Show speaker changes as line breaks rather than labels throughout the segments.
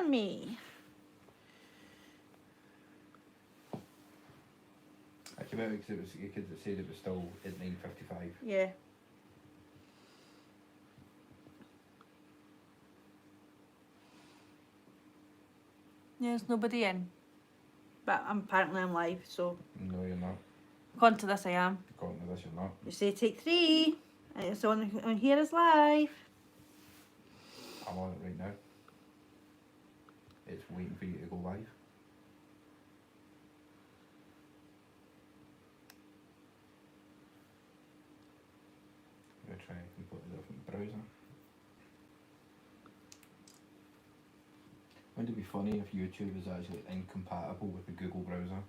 on me.
I came out because it was you could say it was still at 9:55.
Yeah. Yeah, there's nobody in. But apparently I'm live, so
No, you're not.
according to this I am.
According to this, you're not.
You say take 3. And it's on here is live.
I'm on it right now. It's waiting for you to go live. I'm going to try a completely different browser. Wouldn't it be funny if YouTube is actually incompatible with the Google browser?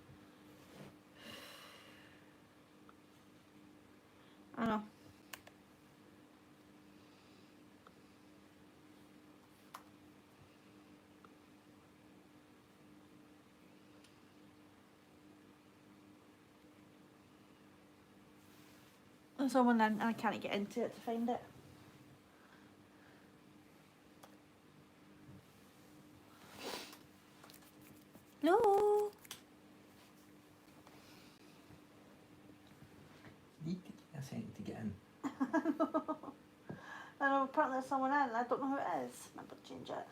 I know. There's someone in and I can't get into it to find it. No.
You need a second to get in.
I know, apparently there's someone in and I don't know who it is. I better change it.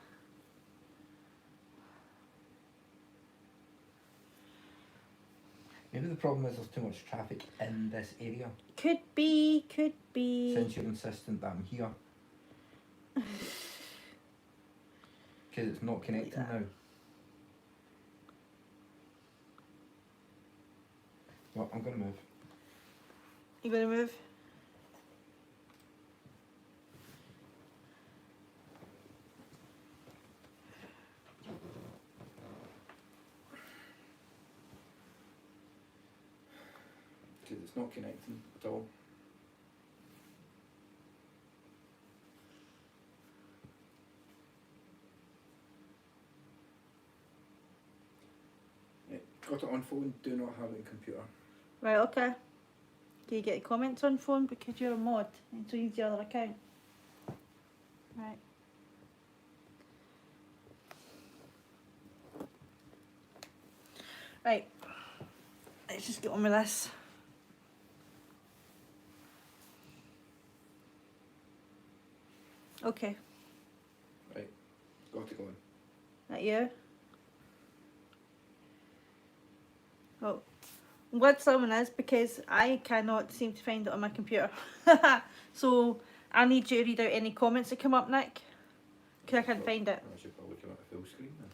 Maybe the problem is there's too much traffic in this area.
Could be, could be.
Since you're insistent that I'm here. Because it's not connecting now. Well, I'm going to move.
You gonna move?
Because it's not connecting at all. Yeah, got it on phone, do not have it on computer.
Right, okay. Can you get the comments on phone because you're a mod and so you use the other account? Right. Right. Let's just get on with this. Okay.
Right, got it going.
That you? Oh. I'm glad someone is because I cannot seem to find it on my computer. So I need you to read out any comments that come up, Nick. Because I can't find it.
I should probably come up with full screen then.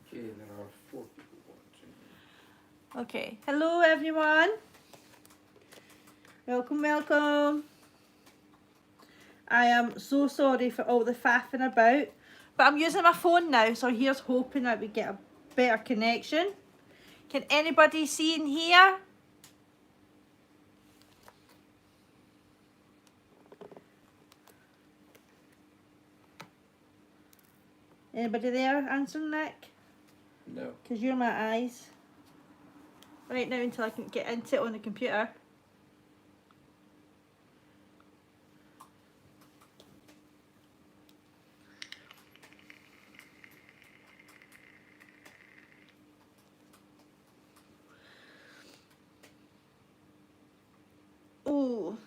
Okay, there are 4 people watching.
Okay. Hello everyone. Welcome, welcome. I am so sorry for all the faffing about, but I'm using my phone now, so here's hoping that we get a better connection. Can anybody see in here? Anybody there answering, Nick?
No.
Because you're my eyes. Right now until I can get into it on the computer. Ooh.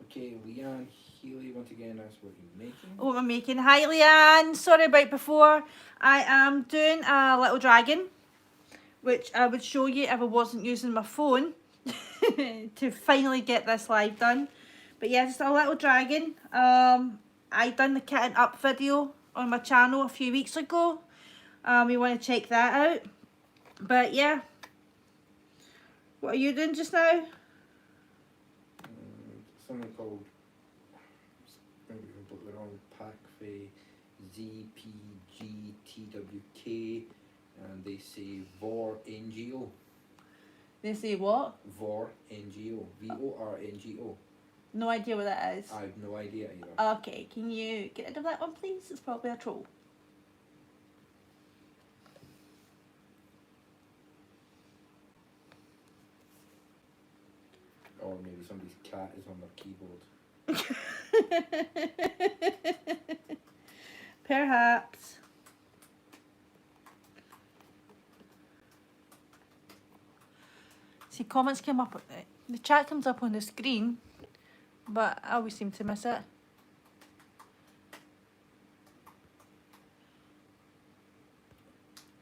Okay, Leanne Healy once again asked what you're making.
Oh, I'm making Heilan. Sorry about before. I am doing a little dragon, which I would show you if I wasn't using my phone to finally get this live done. But yeah, just a little dragon. I done the kitten up video on my channel a few weeks ago. You want to check that out. But yeah, what are you doing just now?
Something called, maybe I put the wrong pack for ZPGTWK, and they say VOR NGO.
They say what?
VOR NGO. VORNGO.
No idea what that is.
I have no idea either.
Okay, can you get rid of that one please? It's probably a troll.
Or maybe somebody's cat is on their keyboard.
Perhaps. See, comments came up. The chat comes up on the screen, but I always seem to miss it.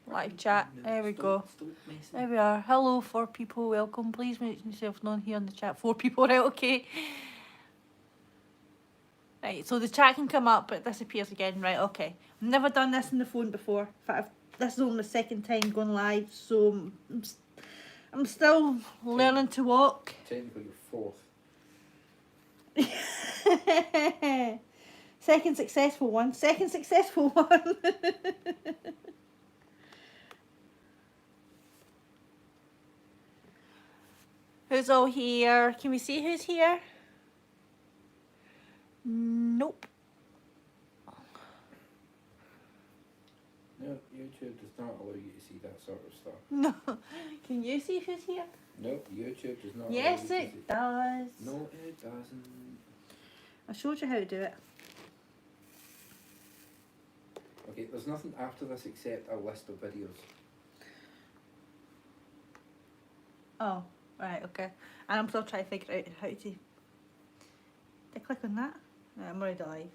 Live chat. There we go. There we are. Hello, 4 people. Welcome. Please make yourself known here on the chat. 4 people, right? Okay. Right, so the chat can come up, but it disappears again. Right, okay. I've never done this on the phone before. In fact, this is only the second time going live, so I'm still learning to walk.
Technically, you're fourth.
Second successful one. Second successful one. Who's all here? Can we see who's here? Nope.
No, YouTube does not allow you to see that sort of stuff.
No. Can you see who's here?
No, YouTube does not
Yes,
allow you to see.
it does.
No, it doesn't.
I showed you how to do it.
Okay, there's nothing after this except a list of videos.
Oh, right, okay. And I'm still trying to figure out how to... Did I click on that? No, I'm already live.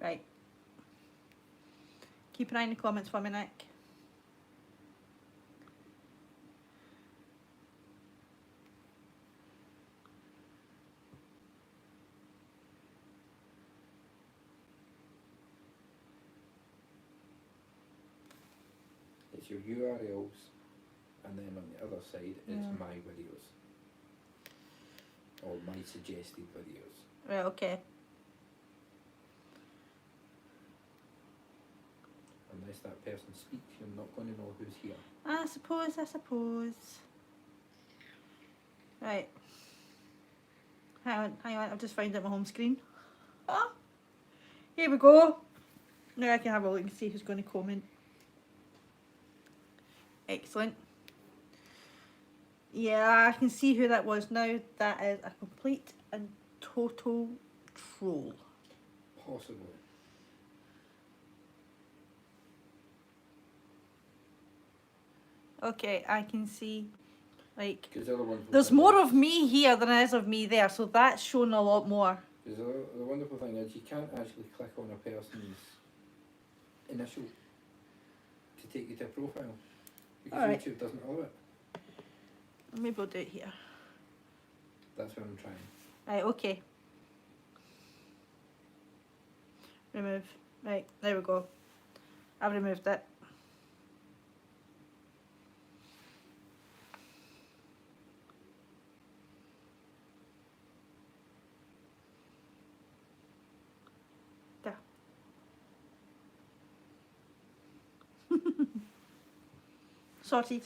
Right. Keep an eye on the comments for me, Nick.
It's your URLs, and then on the other side it's my videos. Or my suggested videos.
Right, okay.
Unless that person speaks, you're not going to know who's here.
I suppose. Right. Hang on, I've just found it on my home screen. Ah, here we go. Now I can have a look and see who's going to comment. Excellent. Yeah, I can see who that was now. That is a complete and total troll.
Possibly.
Okay, I can see, like,
Because the other ones.
there's more of me here than there is of me there, so that's shown a lot more.
Because the wonderful thing is you can't actually click on a person's initial to take you to a profile. Because
Alright.
YouTube doesn't allow it.
Maybe we'll do it here.
That's what I'm trying.
Right, okay. Remove. Right, there we go. I've removed it. There. Sorted.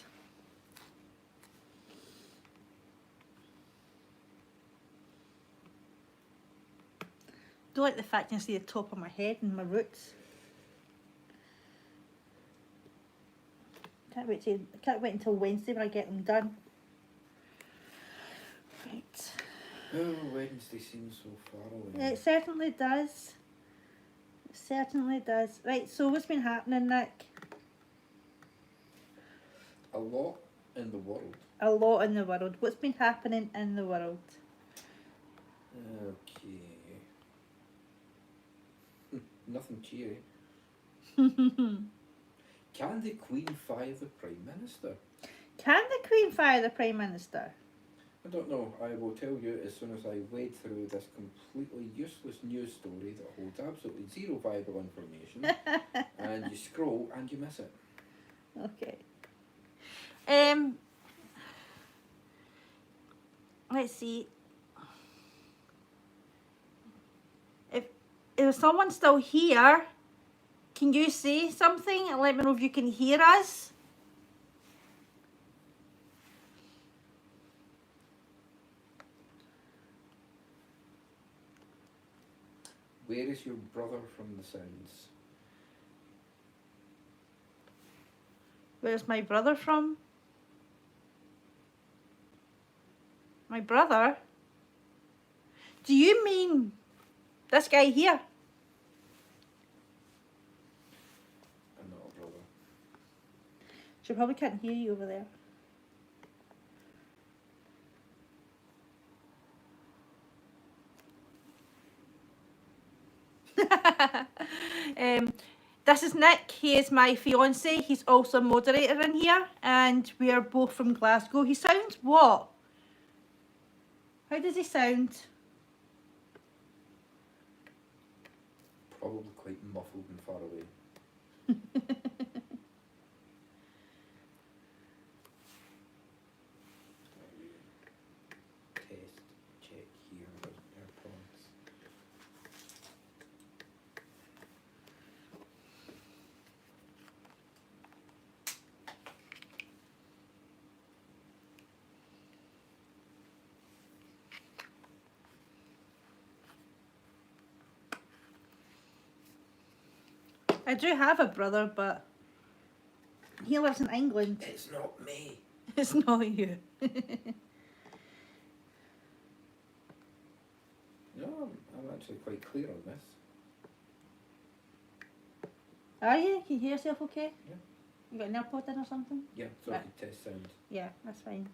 Don't like the fact you can see the top of my head and my roots. Can't wait until Wednesday when I get them done. Right.
Oh, Wednesday seems so far away.
It certainly does. It certainly does. Right, so what's been happening, Nick?
A lot in the world.
A lot in the world. What's been happening in the world?
Okay. Nothing cheery. Can the Queen fire the Prime Minister?
Can the Queen fire the Prime Minister?
I don't know. I will tell you as soon as I wade through this completely useless news story that holds absolutely zero viable information. And you scroll and you miss it.
Okay. Let's see. If someone's still here, can you say something and let me know if you can hear us?
Where is your brother from the sounds?
Where's my brother from? My brother? Do you mean this guy here?
I'm not a brother.
She probably can't hear you over there. This is Nick. He is my fiance. He's also a moderator in here, and we are both from Glasgow. He sounds what? How does he sound?
Probably quite muffled and far away. Test, check here, AirPods.
I do have a brother, but he lives in England.
It's not me.
It's not you.
No, I'm actually quite clear on this.
Are you? Can you hear yourself okay?
Yeah.
You got an AirPod in or something?
Yeah, so
Right.
I can test sound.
Yeah, that's fine.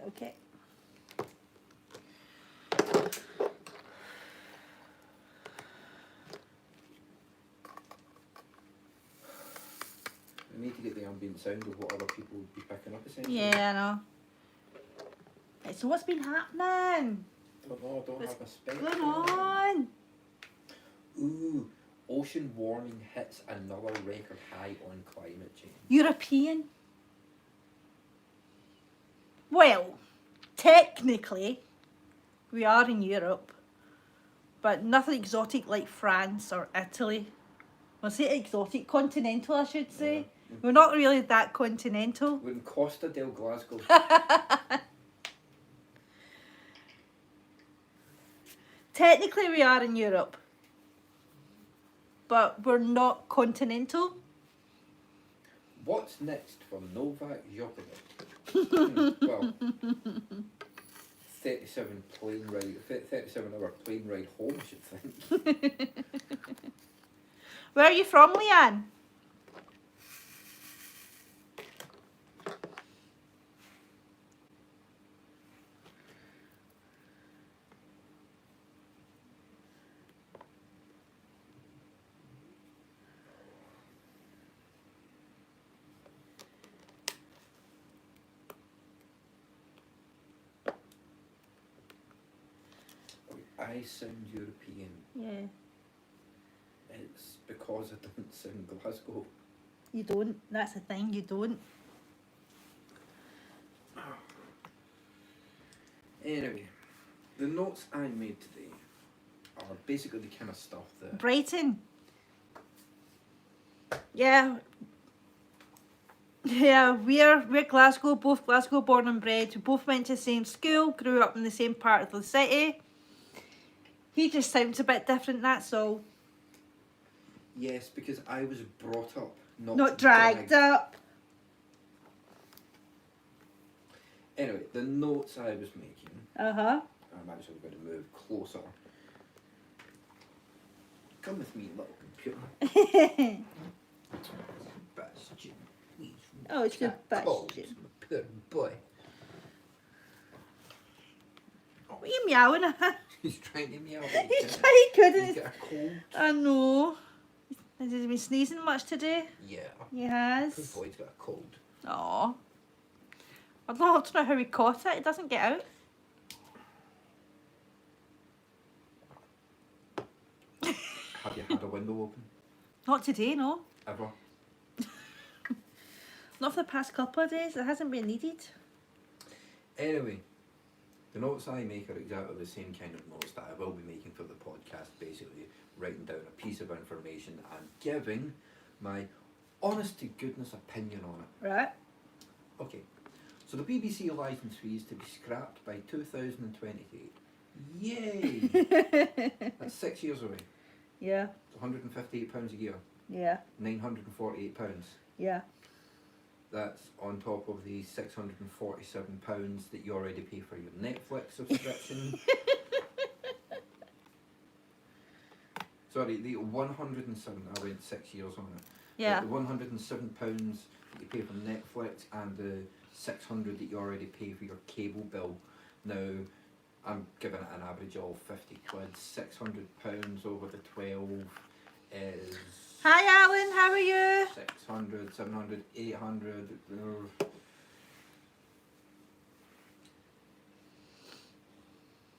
Okay.
I need to get the ambient sound of what other people would be picking up essentially.
Yeah, I know. Right, so what's been happening?
Don't know, I don't
What's
have a spec.
going on?
Ooh, ocean warming hits another record high on climate change.
European? Well, technically, we are in Europe, but nothing exotic like France or Italy. Well, say exotic, continental, I should say.
Yeah.
We're not really that continental.
We're in Costa del Glasgow.
Technically, we are in Europe, but we're not continental.
What's next for Novak Djokovic? Well, 37-hour plane ride home, I should think.
Where are you from, Leanne?
I sound European.
Yeah,
It's because I don't sound Glasgow.
you don't. That's the thing, you don't.
Anyway, the notes I made today are basically the kind of stuff that...
Brighton. Yeah. Yeah, we're Glasgow, both Glasgow born and bred. We both went to the same school, grew up in the same part of the city. He just sounds a bit different, that's all.
Yes, because I was brought up,
Not dragged up.
Anyway, the notes I was making,
Uh-huh.
I'm actually going to move closer. Come with me, little computer. Bastion.
Oh, it's good
Cold,
Bastion.
my poor boy.
What are you meowing at?
He's trying to meow.
He's trying, he couldn't.
He's got a cold.
I know. Has he been sneezing much today?
Yeah.
He has.
Poor boy's got a cold.
Aw. I'd love to know how he caught it. It doesn't get out.
Have you had a window open?
Not today, no.
Ever?
Not for the past couple of days. It hasn't been needed.
Anyway, the notes I make are exactly the same kind of notes that I will be making for the podcast, basically writing down a piece of information and giving my honest to goodness opinion on it.
Right.
Okay, so the BBC licence fee is to be scrapped by 2028. Yay! That's 6 years away.
Yeah.
It's £158 a year.
Yeah.
£948.
Yeah.
That's on top of the £647 that you already pay for your Netflix subscription. Sorry, the 107. I went 6 years on it.
Yeah.
The £107 that you pay for Netflix and the 600 that you already pay for your cable bill. Now, I'm giving it an average of 50 quid. £600 over the 12 is.
Hi Alan, how are you?
600, 700, 800.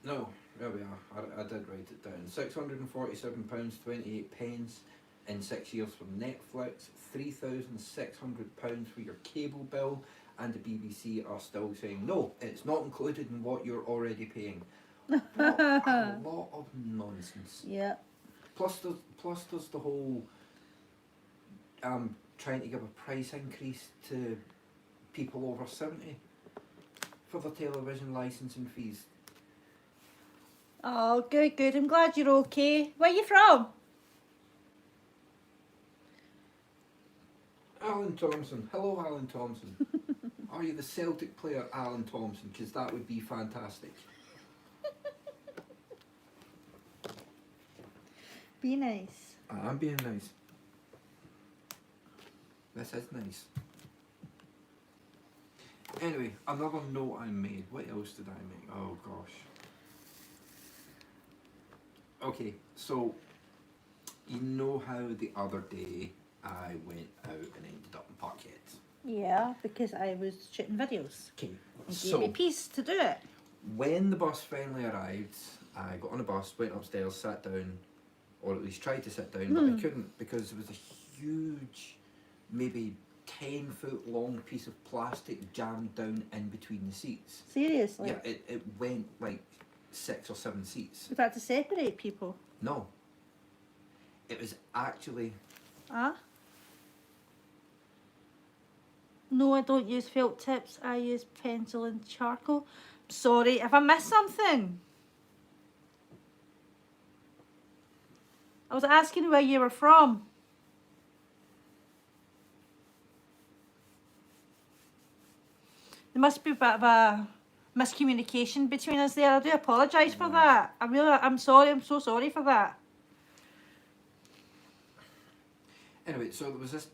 No, there we are. I did write it down. £647.28 in 6 years for Netflix, £3,600 for your cable bill, and the BBC are still saying, no, it's not included in what you're already paying. What a lot of nonsense.
Yeah.
Plus there's the whole trying to give a price increase to people over 70 for the television licensing fees.
Oh, good, good. I'm glad you're okay. Where are you from?
Alan Thompson. Hello, Alan Thompson. Are you the Celtic player, Alan Thompson? Because that would be fantastic.
Be nice.
I'm being nice. This is nice. Anyway, another note I made. What else did I make? Oh gosh. Okay, so you know how the other day I went out and ended up in Parkhead?
Yeah, because I was shooting videos.
Okay,
And gave me peace to do it.
when the bus finally arrived, I got on the bus, went upstairs, sat down, or at least tried to sit down, but I couldn't because there was a huge, maybe 10-foot long piece of plastic jammed down in between the seats.
Seriously?
Yeah, it went like 6 or 7 seats.
We've had to separate people.
No. It was actually...
Ah? No, I don't use felt tips. I use pencil and charcoal. Sorry, if I missed something. I was asking where you were from. There must be a bit of a miscommunication between us there. I do apologise for that. I'm sorry. I'm so sorry for that.
Anyway, so there was this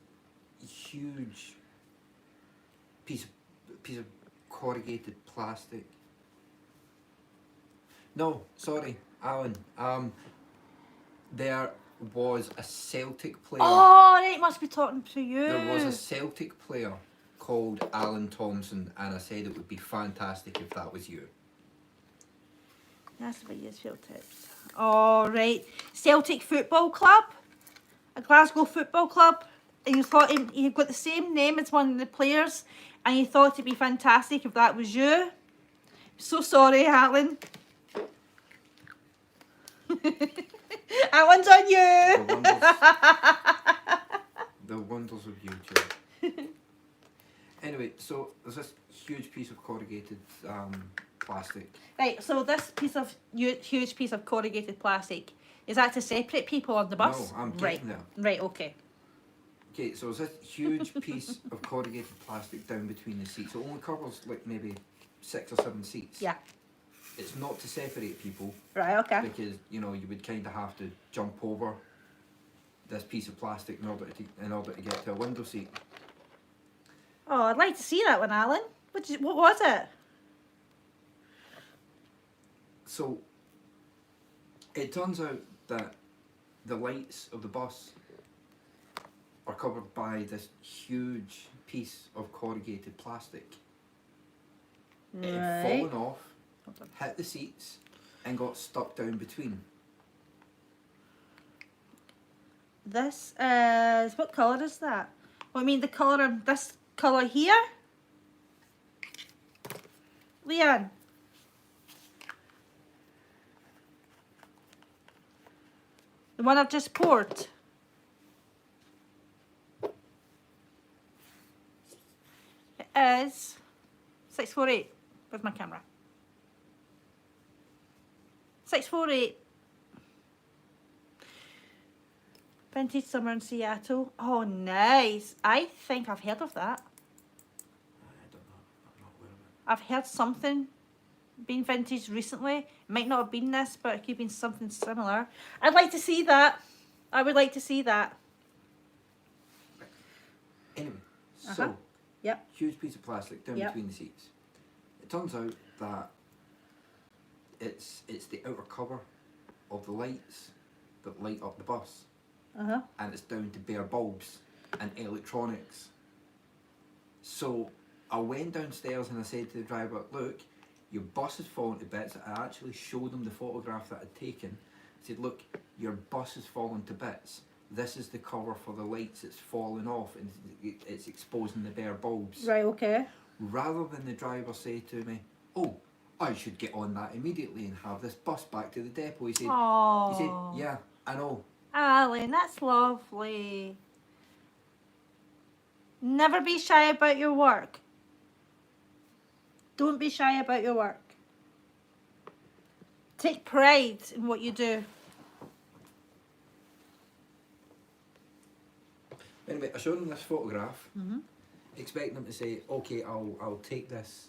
huge piece of corrugated plastic. No, sorry, Alan. There was a Celtic player.
Oh, right, must be talking to you.
There was a Celtic player called Alan Thompson, and I said it would be fantastic if that was you.
That's about use field tips. All right, Celtic Football Club, a Glasgow football club, and you thought you've got the same name as one of the players, and you thought it'd be fantastic if that was you. So sorry, Alan. That one's on you.
The wonders of YouTube. Anyway, so there's this huge piece of corrugated plastic.
Right, so this huge piece of corrugated plastic, is that to separate people on the bus?
No, I'm getting there.
Right, okay.
Okay, so there's this huge piece of corrugated plastic down between the seats. It only covers like maybe 6 or 7 seats.
Yeah.
It's not to separate people.
Right, okay.
Because, you know, you would kind of have to jump over this piece of plastic in order to get to a window seat.
Oh, I'd like to see that one, Alan. What was it?
So, it turns out that the lights of the bus are covered by this huge piece of corrugated plastic. It had fallen off, hit the seats, and got stuck down between.
This is, what colour is that? Well, I mean the colour of this colour here? Leanne. The one I've just poured. It is 648. Where's my camera? 648. Vintage Summer in Seattle. Oh, nice. I think I've heard of that. I've heard something being vintage recently. It might not have been this, but it could have been something similar. I'd like to see that. I would like to see that.
Anyway, so
Yep.
huge piece of plastic down between the seats. It turns out that it's the outer cover of the lights that light up the bus, and it's down to bare bulbs and electronics. So I went downstairs and I said to the driver, look, your bus is falling to bits. I actually showed him the photograph that I'd taken. I said, look, your bus is falling to bits. This is the cover for the lights. It's falling off and it's exposing the bare bulbs.
Right, okay.
Rather than the driver say to me, oh, I should get on that immediately and have this bus back to the depot. He said, yeah, I know.
Alan, that's lovely. Never be shy about your work. Don't be shy about your work. Take pride in what you do.
Anyway, I showed him this photograph, expecting him to say, okay, I'll take this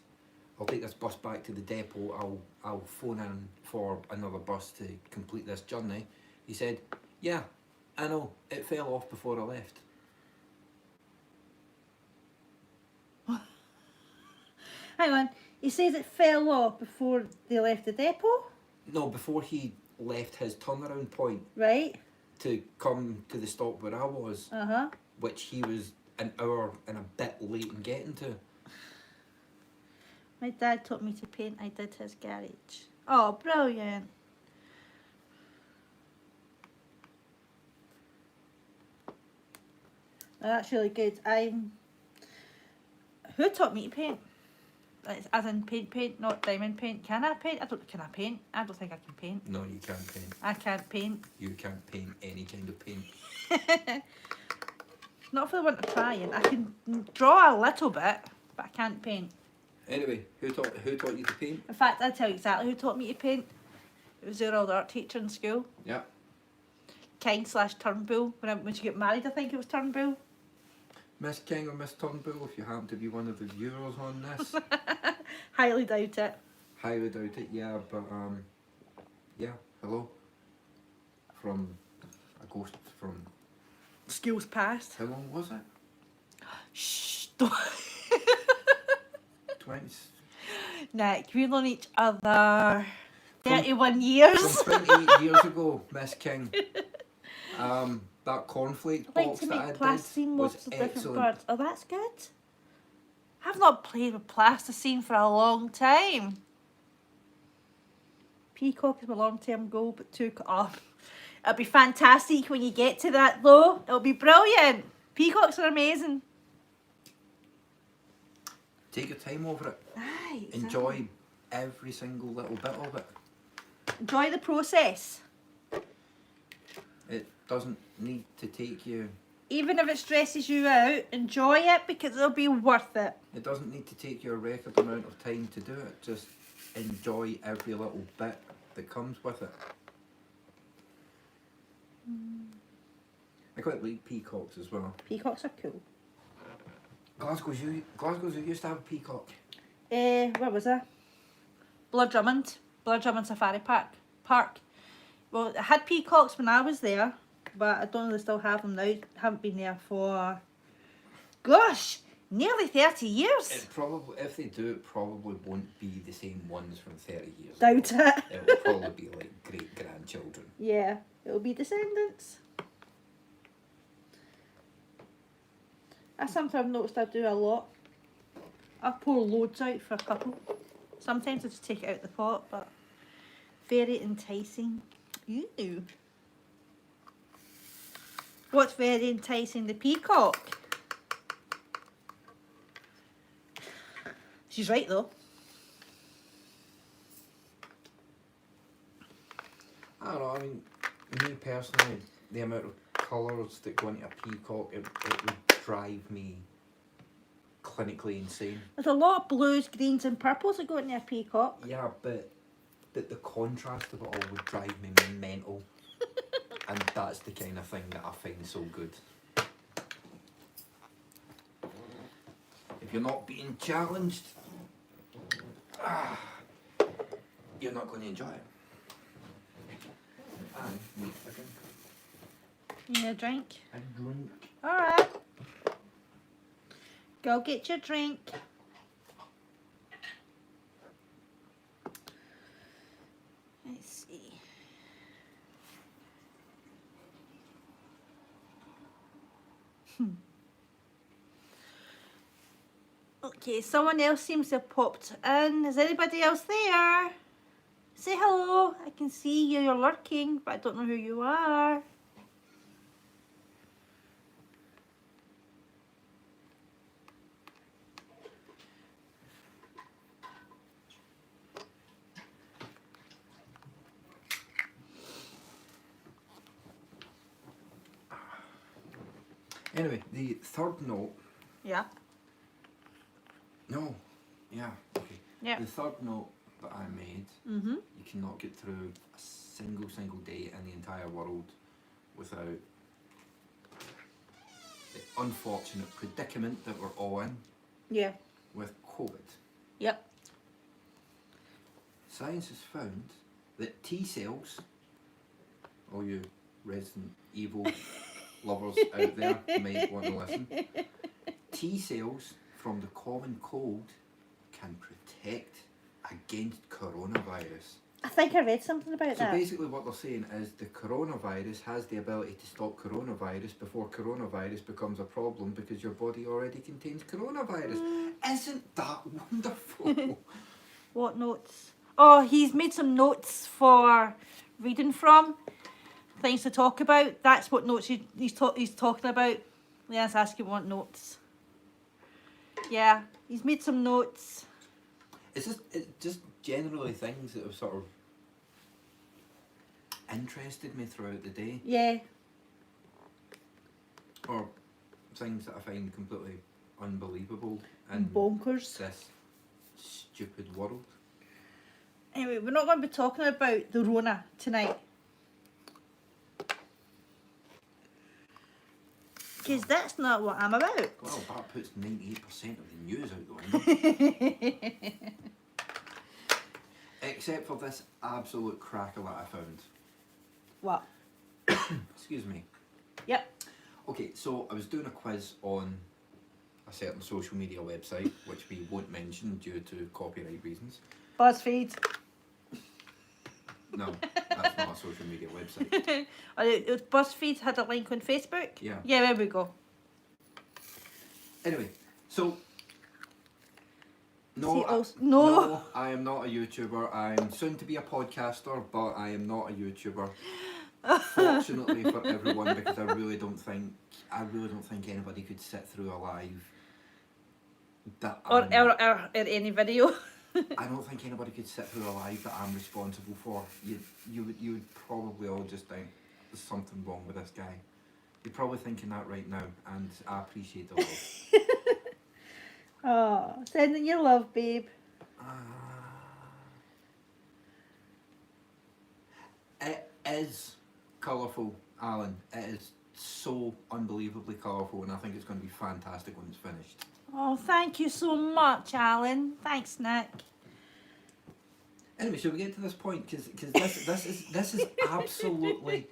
bus back to the depot. I'll phone in for another bus to complete this journey. He said, yeah, I know, it fell off before I left.
Hang on, he says it fell off before they left the depot?
No, before he left his turnaround point.
Right.
To come to the stop where I was, which he was an hour and a bit late in getting to.
My dad taught me to paint. I did his garage. Oh, brilliant. Oh, that's really good. Who taught me to paint? As in paint, not diamond paint. Can I paint? Can I paint? I don't think I can paint.
No, you can't paint.
I can't paint.
You can't paint any kind of paint.
Not for the one trying. I can draw a little bit, but I can't paint.
Anyway, who taught you to paint?
In fact, I'll tell you exactly who taught me to paint. It was our old art teacher in school.
Yeah.
King/Turnbull. When she got married, I think it was Turnbull.
Miss King or Miss Turnbull, if you happen to be one of the viewers on this.
Highly doubt it.
Highly doubt it, yeah, but yeah, hello. From a ghost from...
School's past.
How long was it?
Shh.
20...
Nick, we've known each other 31 years.
From 28 years ago, Miss King. That cornflake
I like
box
to
that I
make
did
plasticine
was
mobs of different
excellent.
birds. Oh, that's good. I've not played with plasticine for a long time. Peacock is my long-term goal, but it'll be fantastic when you get to that though. It'll be brilliant. Peacocks are amazing.
Take your time over it.
Aye,
Enjoy every single little bit of it.
Enjoy the process.
It doesn't need to take you...
Even if it stresses you out, enjoy it because it'll be worth it.
It doesn't need to take you a record amount of time to do it. Just enjoy every little bit that comes with it. I quite like peacocks as well.
Peacocks are cool.
Glasgow Zoo used to have a peacock.
Where was I? Blood Drummond Safari Park. Well, it had peacocks when I was there, but I don't know if they still have them now. Haven't been there for, gosh, nearly 30 years.
It probably, if they do, it probably won't be the same ones from 30 years
Doubt
ago.
it.
It will probably be like great-grandchildren.
Yeah, it'll be descendants. That's something I've noticed I do a lot. I pour loads out for a couple. Sometimes I just take it out the pot, but very enticing. Ew. What's very enticing? The peacock. She's right though.
I don't know, I mean, me personally, the amount of colours that go into a peacock, it would drive me clinically insane.
There's a lot of blues, greens and purples that go into a peacock.
Yeah, but the contrast of it all would drive me mental. And that's the kind of thing that I find so good. If you're not being challenged, You're not going to enjoy it. I need a drink.
You need a drink?
A drink.
Alright. Go get your drink. Let's see. Okay, someone else seems to have popped in. Is anybody else there? Say hello. I can see you. You're lurking, but I don't know who you are.
Anyway, the third note.
Yeah.
No. Yeah. Okay.
Yeah.
The third note that I made.
Mm-hmm.
You cannot get through a single day in the entire world without the unfortunate predicament that we're all in
Yeah.
with COVID.
Yep.
Science has found that T cells, all you Resident Evil lovers out there might want to listen, T cells from the common cold can protect against coronavirus.
I think I read something about
So
that.
basically what they're saying is the coronavirus has the ability to stop coronavirus before coronavirus becomes a problem because your body already contains coronavirus. Isn't that wonderful?
What notes? Oh, he's made some notes for reading from. Things to talk about. That's what notes he's talking about. Let's ask you what notes. Yeah, he's made some notes.
It's just generally things that have sort of interested me throughout the day,
Yeah.
or things that I find completely unbelievable in
Bonkers.
this stupid world.
Anyway, we're not going to be talking about the Rona tonight. Because that's not what I'm about.
Well, that puts 98% of the news out the window. Except for this absolute cracker that I found.
What?
Excuse me.
Yep.
Okay, so I was doing a quiz on a certain social media website, which we won't mention due to copyright reasons.
BuzzFeed.
No, that's not a social media website.
BuzzFeed had a link on Facebook?
Yeah.
Yeah, there we go.
Anyway, so
See,
no,
also- no.
I am not a YouTuber. I'm soon to be a podcaster, but I am not a YouTuber. Fortunately for everyone, because I really don't think anybody could sit through a live that
Or any video.
I don't think anybody could sit through a live that I'm responsible for. You would probably all just think there's something wrong with this guy. You're probably thinking that right now, and I appreciate the love.
Oh, sending your love, babe.
It is colourful, Alan. It is so unbelievably colourful, and I think it's going to be fantastic when it's finished.
Oh, thank you so much, Alan. Thanks, Nick.
Anyway, shall we get to this point? Because this is absolutely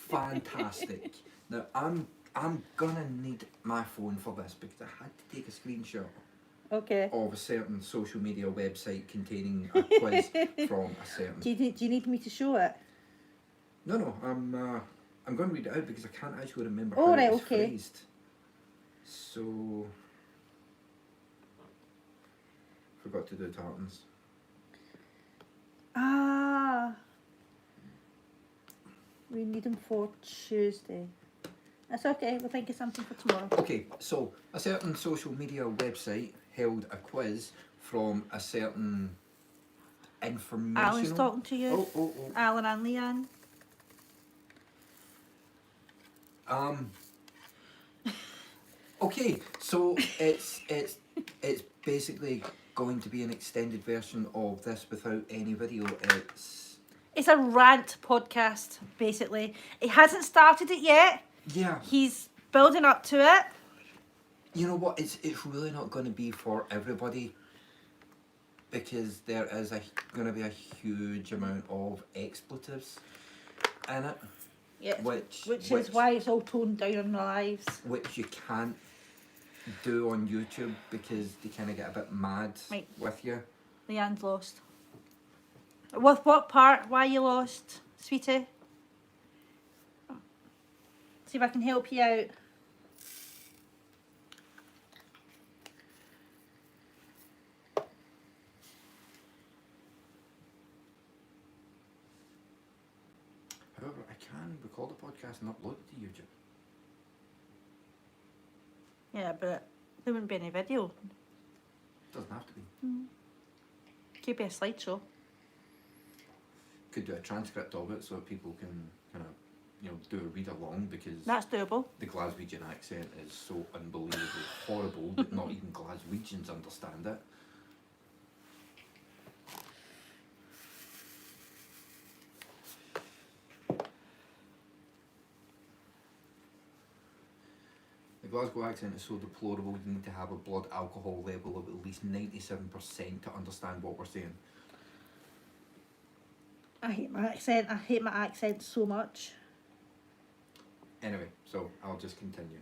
fantastic. Now I'm gonna need my phone for this because I had to take a screenshot
Okay.
of a certain social media website containing a quiz from a certain.
Do you need me to show it?
No, I'm going to read it out because I can't actually remember
Oh,
how
right,
it was
okay.
phrased. So forgot to do tartans.
Ah. We need them for Tuesday. That's okay. We'll think of something for tomorrow.
Okay, so a certain social media website held a quiz from a certain informational.
Alan's talking to you.
Oh.
Alan and Leanne.
Okay, so it's basically going to be an extended version of this without any video.
It's a rant podcast, basically. He hasn't started it yet.
Yeah.
He's building up to it.
You know what? It's really not going to be for everybody because there is going to be a huge amount of expletives in it.
Yeah.
Which
is why it's all toned down on the lives.
Which you can't do on YouTube because they kind of get a bit mad with you.
Leanne's lost. With what part? Why you lost, sweetie? See if I can help you out.
However, I can record a podcast and upload it to YouTube.
Yeah, but there wouldn't be any video.
Doesn't have to be.
Could be a slideshow.
Could do a transcript of it so people can kind of, do a read along because
That's doable.
the Glaswegian accent is so unbelievably horrible that not even Glaswegians understand it. The Glasgow accent is so deplorable you need to have a blood alcohol level of at least 97% to understand what we're saying.
I hate my accent. I hate my accent so much.
Anyway, so I'll just continue.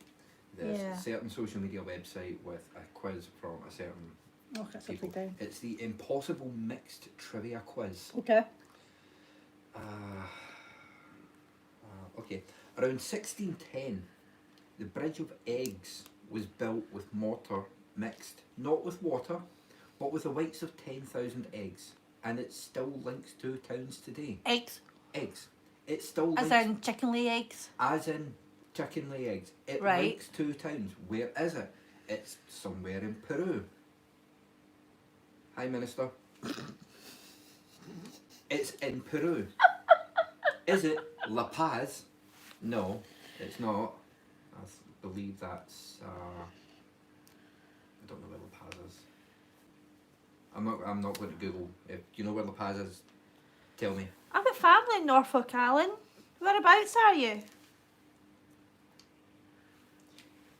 There's a certain social media website with a quiz from a certain
Oh, that's
people.
upside down.
It's the Impossible Mixed Trivia Quiz.
Okay.
Okay. Around 1610, the Bridge of Eggs was built with mortar mixed, not with water, but with the whites of 10,000 eggs. And it still links two towns today.
Eggs.
Eggs. It still links...
As in chicken lay eggs?
As in chicken lay eggs. It
Right.
links two towns. Where is it? It's somewhere in Peru. Hi, Minister. It's in Peru. Is it La Paz? No, it's not. I believe that's... I don't know where La Paz is. I'm not going to Google. If you know where La Paz is, tell me.
I've got family in Norfolk, Alan. Whereabouts are you?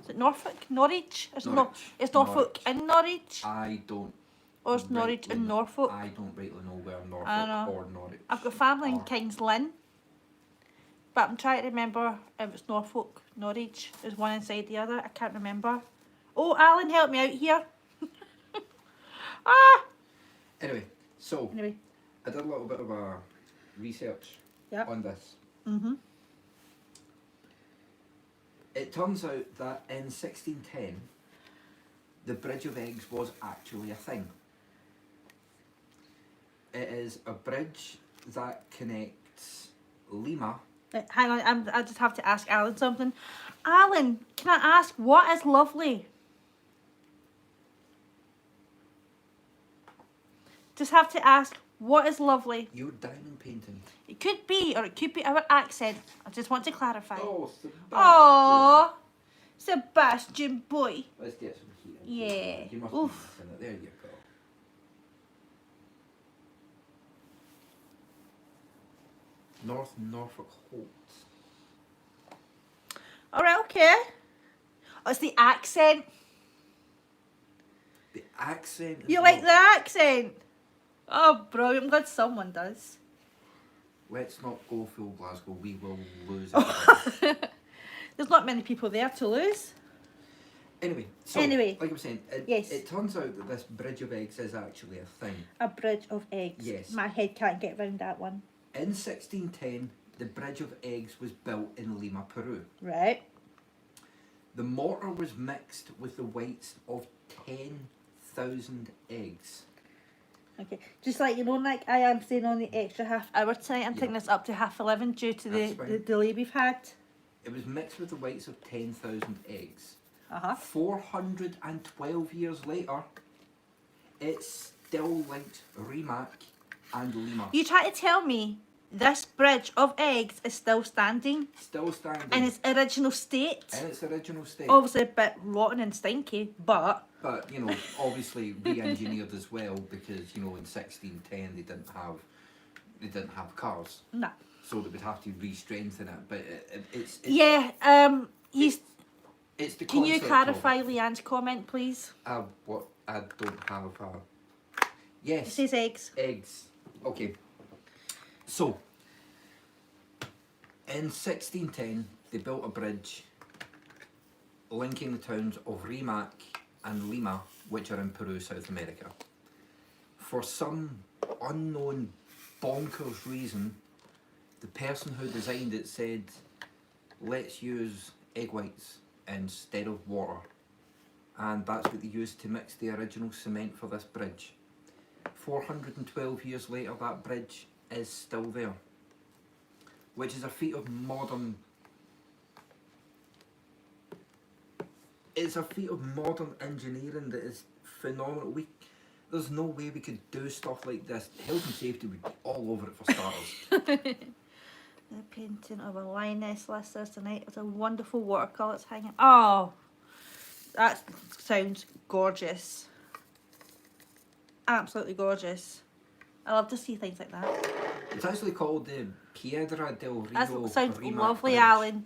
Is it Norfolk? Norwich? Is Norfolk
Norwich.
in Norwich?
I don't...
Or is Norwich in Norfolk?
I don't rightly know where
I
Norfolk
know.
or Norwich
I've got family in
are.
Kings Lynn. But I'm trying to remember if it's Norfolk, Norwich. There's one inside the other. I can't remember. Oh, Alan, help me out here.
Anyway, so
Anyway.
I did a little bit of a research on this.
Mm-hmm.
It turns out that in 1610, the Bridge of Eggs was actually a thing. It is a bridge that connects Lima.
Hang on, I just have to ask Alan something. Alan, can I ask, what is lovely? Just have to ask, what is lovely?
Your diamond painting.
It could be, or it could be our accent. I just want to clarify.
Oh, Sebastian.
Aww, Sebastian boy.
Let's get some heat.
Yeah.
You must
Oof.
be missing it. There you go. North Norfolk Holt.
Alright, okay. Oh, it's the accent.
The accent.
You like the accent? Oh, brilliant. I'm glad someone does.
Let's not go full Glasgow. We will lose it.
There's not many people there to lose.
Anyway, so
Anyway.
like I was saying,
Yes.
it turns out that this Bridge of Eggs is actually a thing.
A bridge of eggs.
Yes.
My head can't get round that one.
In 1610, the Bridge of Eggs was built in Lima, Peru.
Right.
The mortar was mixed with the whites of 10,000 eggs.
Okay. Just like, like I am staying on the extra half hour tonight. I'm taking this up to 11:30 due to
That's
the
fine.
delay we've had.
It was mixed with the whites of 10,000 eggs.
Uh-huh.
412 years later, it's still linked Rimac and Lima.
You try to tell me this bridge of eggs is still standing
Still standing.
in its original state?
In its original state.
Obviously a bit rotten and stinky, but...
But, obviously re-engineered as well because, in 1610 they didn't have cars.
Nah.
So they would have to re-strengthen it. But it's
Yeah,
it's the
can you
concept
clarify
of it.
Leanne's comment, please?
I don't have a... Yes.
It says eggs.
Eggs. Okay. So, in 1610, they built a bridge linking the towns of Rimac and Lima, which are in Peru, South America. For some unknown bonkers reason, the person who designed it said, let's use egg whites instead of water. And that's what they used to mix the original cement for this bridge. 412 years later, that bridge is still there, which is a feat of modern... It's a feat of modern engineering that is phenomenal. There's no way we could do stuff like this. Health and safety would be all over it for starters.
The painting of a lioness listeners tonight. It's a wonderful watercolour that's hanging. Oh, that sounds gorgeous. Absolutely gorgeous. I love to see things like that.
It's actually called the Piedra del Rio.
That sounds
Rimac
lovely,
Bridge.
Alan.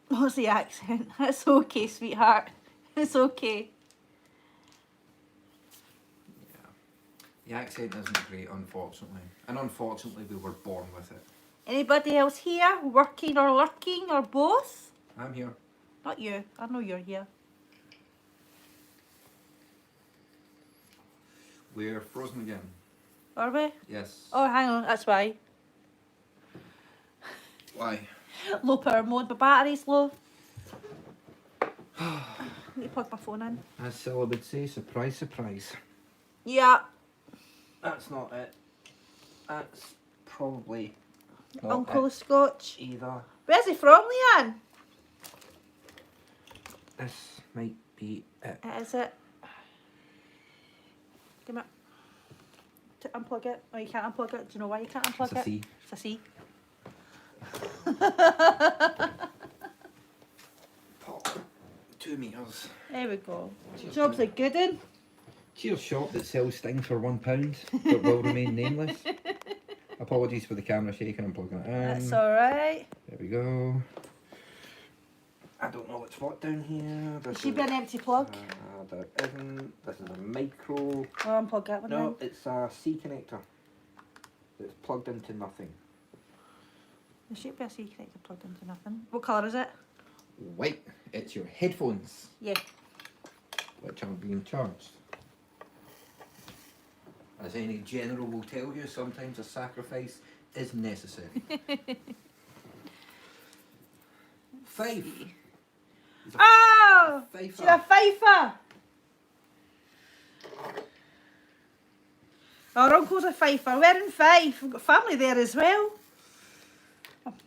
What's the accent? It's okay, sweetheart. It's okay.
Yeah. The accent isn't great, unfortunately. And unfortunately, we were born with it.
Anybody else here working or lurking or both?
I'm here.
Not you. I know you're here.
We're frozen again.
Are we?
Yes.
Oh, hang on. That's why.
Why?
Low power mode. My battery's low. Let me plug my phone in.
As Scylla would say, surprise, surprise.
Yeah.
That's not it. That's probably not
Uncle
it
Scotch.
either.
Where's he from, Leanne?
This might be it.
Is it? Give me to unplug it. Oh, you can't unplug it. Do you know why you can't unplug
It's a
it?
C.
It's a C.
Pop. 2 meters.
There we go.
Cheers,
Job's
mate.
a good one.
Cheers shop that sells things for £1 but will remain nameless. Apologies for the camera shaking, I'm plugging it in.
That's alright.
There we go. I don't know what's what down here.
There
This
should be
is-
an empty plug.
There isn't. This is a micro.
I'll unplug that one
No,
then.
it's a C connector. It's plugged into nothing.
There should be a C connector plugged into nothing. What colour is it?
White. It's your headphones,
Yeah.
which are being charged. As any general will tell you, sometimes a sacrifice is necessary. 5. It's a
Oh!
Fifer.
She's a Fifer! Our uncle's a Fifer. We're in Fife. We've got family there as well.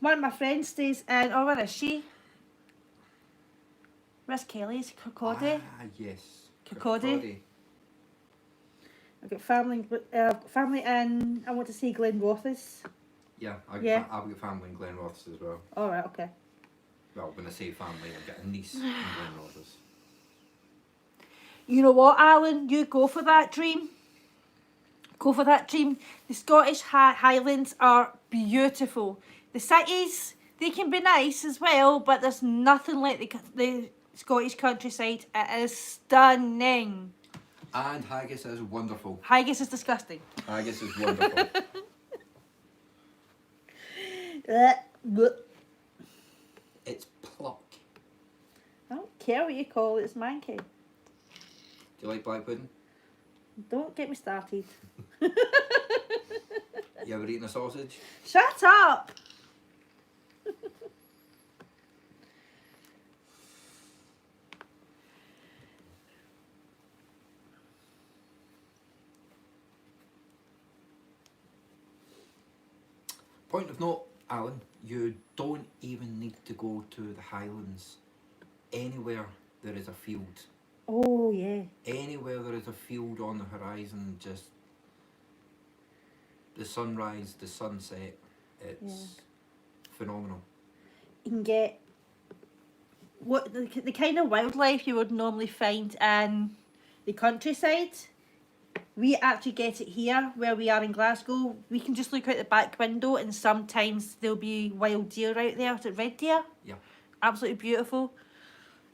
One of my friends stays in... Oh, where is she? Where's Kelly's? Kirkcaldy?
Ah, yes.
Kirkcaldy. I've got family in... I want to see Glenrothes.
Yeah, I've got family in Glenrothes as well.
Alright, okay.
Well, when I say family, I've got a niece in Glenrothes.
You know what, Alan? You go for that dream. Go for that dream. The Scottish Highlands are beautiful. The cities, they can be nice as well, but there's nothing like the Scottish countryside. It is stunning.
And haggis is wonderful.
Haggis is disgusting.
Haggis is wonderful. It's pluck.
I don't care what you call it, it's manky.
Do you like black pudding?
Don't get me started.
You ever eaten a sausage?
Shut up!
Point of note, Alan, you don't even need to go to the Highlands. Anywhere there is a field.
Oh, yeah.
Anywhere there is a field on the horizon, just the sunrise, the sunset, it's phenomenal.
You can get the kind of wildlife you would normally find in the countryside. We actually get it here where we are in Glasgow. We can just look out the back window and sometimes there'll be wild deer out there. Is it red deer?
Yeah.
Absolutely beautiful.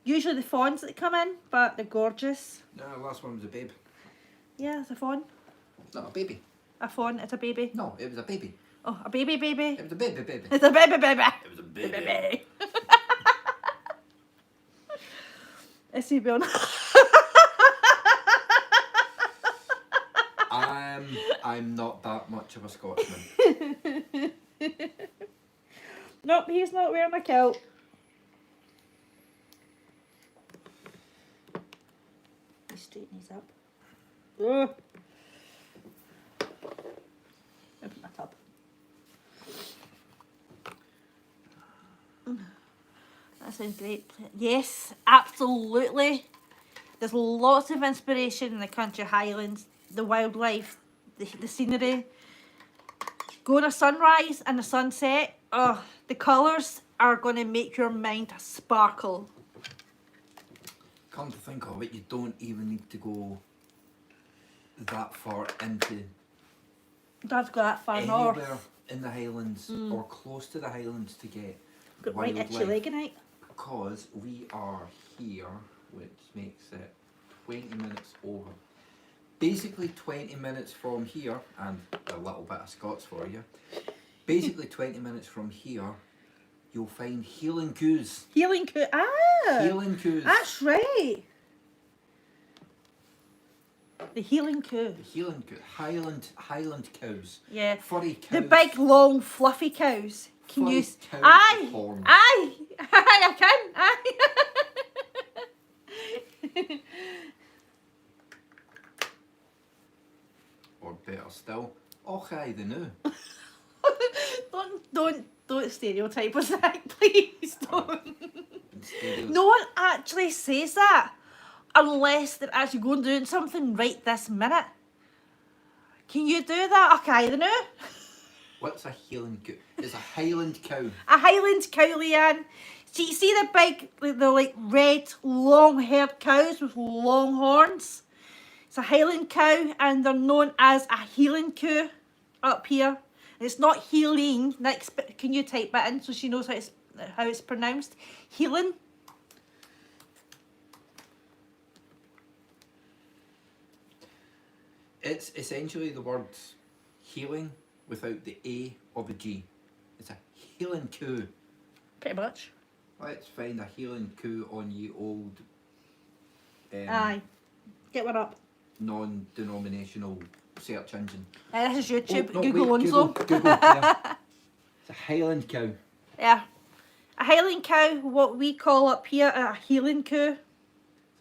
Usually the fawns that come in, but they're gorgeous.
No, the last one was a babe.
Yeah, it's a fawn.
Not a baby.
A fawn, it's a baby.
No, it was a baby.
Oh, a baby.
It was a baby.
It's a baby.
It was a baby.
Baby. Is he Bill?
I'm not that much of a Scotsman.
Nope, he's not wearing a kilt. He's straighten these up. Ugh. Open my tub. That sounds great. Yes, absolutely. There's lots of inspiration in the country Highlands, the wildlife, the scenery. Go on a sunrise and a sunset. Oh, the colours are going to make your mind sparkle.
Come to think of it, you don't even need to go that far into
Don't have to go that far
anywhere
north.
in the Highlands or close to the Highlands to get
Got right itchy
wildlife.
leg night.
Because we are here, which makes it 20 minutes over. Basically 20 minutes from here, and a little bit of Scots for you. Basically 20 minutes from here, you'll find Heilan coos.
Healing coo. Ah!
Heilan coos.
That's right. The healing coo.
The Heilan coos. Highland cows.
Yeah.
Furry cows.
The big, long, fluffy cows. Can
Furry
you?
cows
Aye!
with horns.
Aye! I can! Aye!
Or better still, och aye the new.
Don't stereotype us that, please. Don't.
Instead of
No one actually says that unless they're actually going doing something right this minute. Can you do that? Okay, then no.
what's a Heilan cow? It's a Highland cow.
A Highland cow, Leanne. See the big, the like red, long-haired cows with long horns? It's a Highland cow, and they're known as a Heilan cow up here. It's not healing. Next, can you type that in so she knows how it's pronounced? Heilan.
It's essentially the word healing without the A or the G. It's a Heilan cow.
Pretty much.
Let's find a Heilan cow on ye old
Aye. Get one up.
non-denominational search engine.
This is YouTube.
Oh, no,
Google
wait,
Onzo.
Google, yeah. It's a Highland cow.
Yeah. A Highland cow, what we call up here a Heilan cow.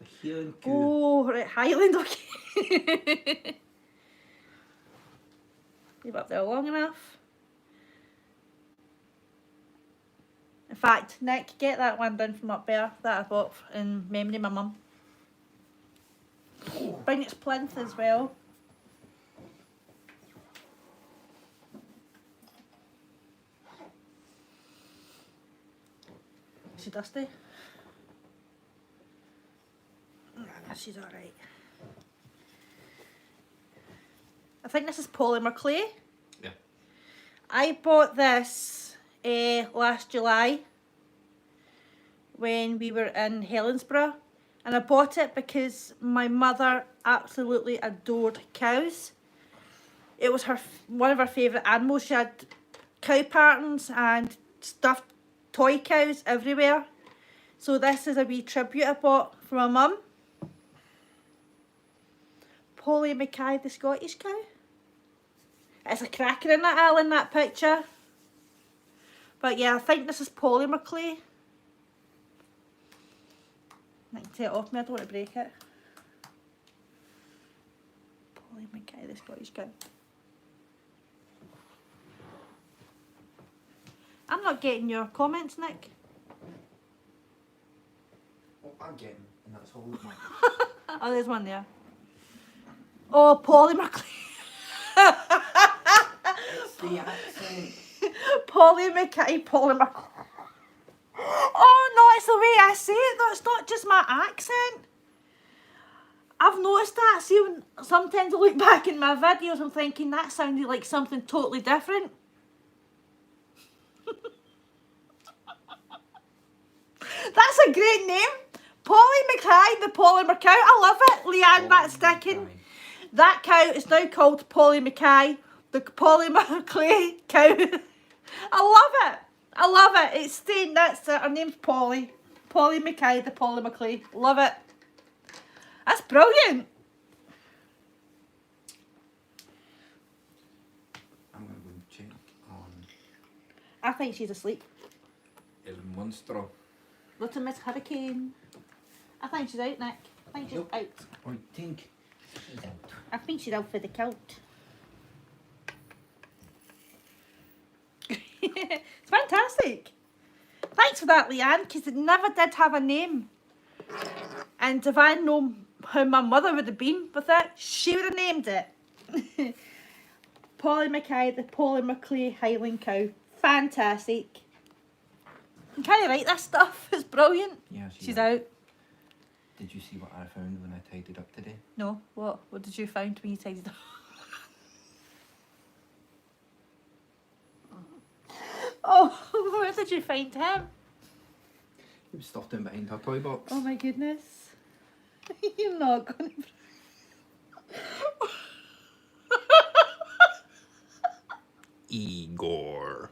It's a Highland cow.
Oh, right, Highland, okay. Leave up there long enough. In fact, Nick, get that one down from up there that I bought in memory of my mum. Bring its plinth as well. Is she dusty? Nah, she's alright. I think this is polymer clay.
Yeah.
I bought this last July when we were in Helensburgh, and I bought it because my mother absolutely adored cows. It was one of her favourite animals. She had cow patterns and stuffed toy cows everywhere. So this is a wee tribute I bought for my mum. Polly Mackay, the Scottish cow. It's a cracker in that Al in that picture. But yeah, I think this is polymer clay. I can take it off me, I don't want to break it. Polly Mackay, the Scottish cow. I'm not getting your comments, Nick.
Oh, I'm getting, and that's all of mine.
Oh, there's one there. Oh, polymer clay.
It's the accent.
Polly Mackay, polymer. Oh no, it's the way I say it though, it's not just my accent. I've noticed that. See, when sometimes I look back in my videos, I'm thinking that sounded like something totally different. That's a great name. Polly Mackay, the polymer cow. I love it. Leanne, that's sticking.
Mackay.
That cow is now called Polly Mackay, the polymer clay cow. I love it. I love it. It's staying. That's it. Her name's Polly. Polly Mackay, the polymer clay. Love it. That's brilliant.
I'm going to go and check on
I think she's asleep.
El Monstro.
Little Miss Hurricane. I think she's out, Nick. I think she's
Nope.
out.
I think she's out.
I think she's out for the count. It's fantastic. Thanks for that, Leanne, because it never did have a name. And if I know how my mother would have been with it, she would have named it. Polly Mackay, the polymer clay Highland cow. Fantastic. You can't write this stuff. It's brilliant.
Yeah,
She's out.
Did you see what I found when I tidied up today?
No, what? What did you find when you tidied up? Oh, where did you find him?
He was stuffed in behind her toy box.
Oh my goodness. You're not gonna.
Igor.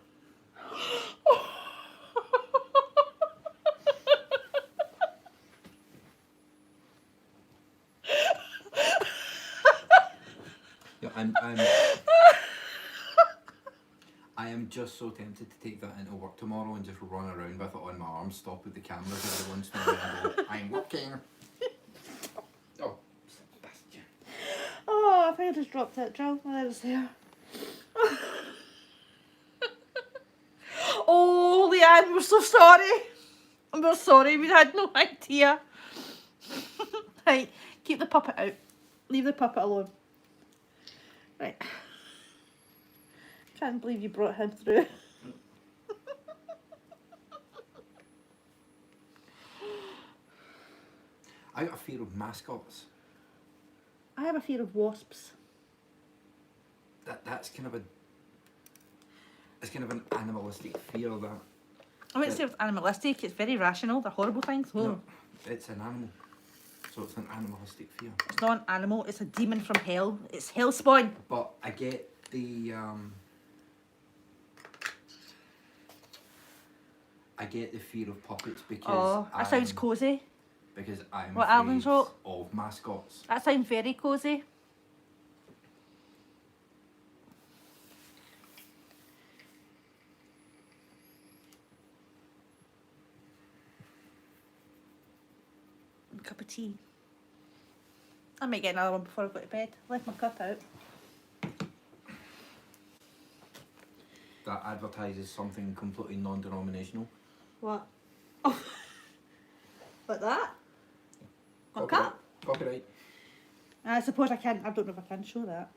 Yeah, I am just so tempted to take that into work tomorrow and just run around with it on my arm, stop with the cameras every once in a while and go, I'm working. Oh, Sebastian.
Oh, I think I just dropped it, Joe. Well, it was there. Oh, Leanne, we're so sorry. We're sorry, we had no idea. Right, keep the puppet out. Leave the puppet alone. Right. Can't believe you brought him through.
I got a fear of mascots.
I have a fear of wasps.
That's kind of a... It's kind of an animalistic fear that...
I wouldn't say it's animalistic, it's very rational. They're horrible things. Oh.
No, it's an animal. So it's an animalistic fear.
It's not an animal, it's a demon from hell. It's hell spawn.
But I get the fear of puppets because
Oh, that sounds cosy.
Because I'm
What
afraid
Alan's wrote?
of mascots.
That sounds very cosy. Cup of tea. I might get another one before I go to bed. Left my cup out.
That advertises something completely non-denominational.
What? Oh. Like that? My cup?
Copyright.
I suppose I can. I don't know if I can show that.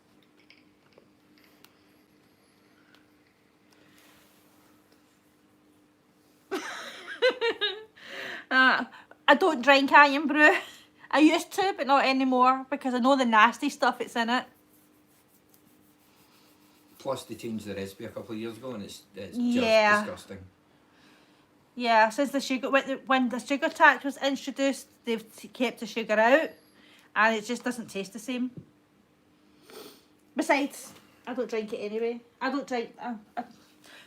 I don't drink iron brew. I used to, but not anymore because I know the nasty stuff that's in it.
Plus, they changed the recipe a couple of years ago, and it's
Yeah.
just disgusting.
Yeah, since the sugar when the sugar tax was introduced, they've kept the sugar out, and it just doesn't taste the same. Besides, I don't drink it anyway. I don't drink.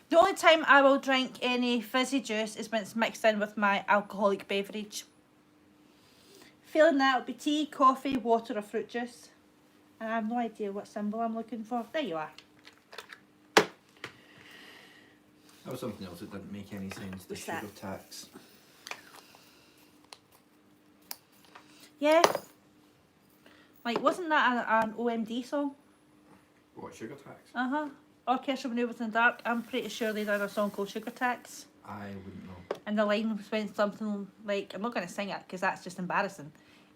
The only time I will drink any fizzy juice is when it's mixed in with my alcoholic beverage. Failing that, it'll be tea, coffee, water, or fruit juice. And I have no idea what symbol I'm looking for. There you are.
That was something else that didn't make any sense. The
What's
sugar
that?
tax.
Yeah. Like, wasn't that an OMD song?
What, sugar tax?
Uh-huh. Orchestra Manoeuvres in the Dark. I'm pretty sure they did a song called Sugar Tax.
I wouldn't know.
And the line went something like, I'm not going to sing it because that's just embarrassing.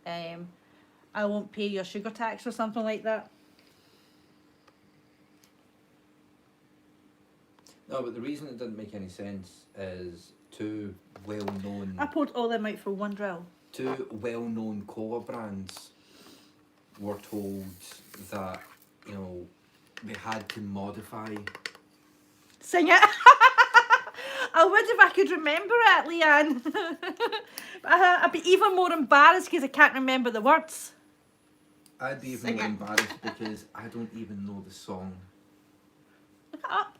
I won't pay your sugar tax or something like that.
No, but the reason it didn't make any sense is two well-known...
I poured all them out for one drill.
Two well-known cola brands were told that, you know, they had to modify.
Sing it! I would if I could remember it, Leanne. But I'd be even more embarrassed because I can't remember the words.
I'd be even
Sing
more
it.
embarrassed because I don't even know the song.
Look it up.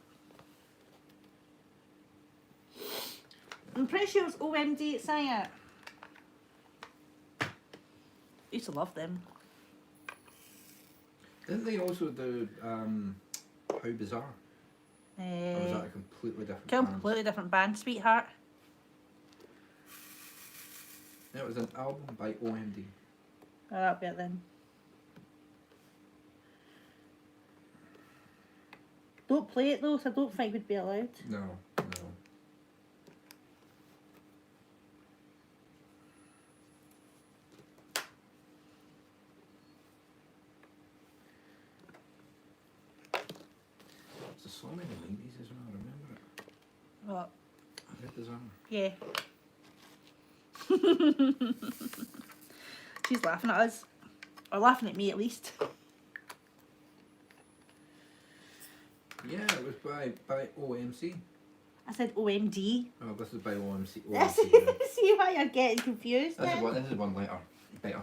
I'm pretty sure it's OMD sang it. I used to love them.
Didn't they also do How Bizarre? Or was that a completely different band?
Completely different band, sweetheart.
It was an album by OMD.
Oh, that'll be it then. Don't play it though, so I don't think we'd be allowed.
No. It's a song in the 90s as well, I remember it.
What?
How Bizarre.
Yeah. She's laughing at us. Or laughing at me at least.
Yeah, it was by OMC.
I said OMD.
Oh, this is by OMC.
See why you're getting confused
This
then?
is one letter better.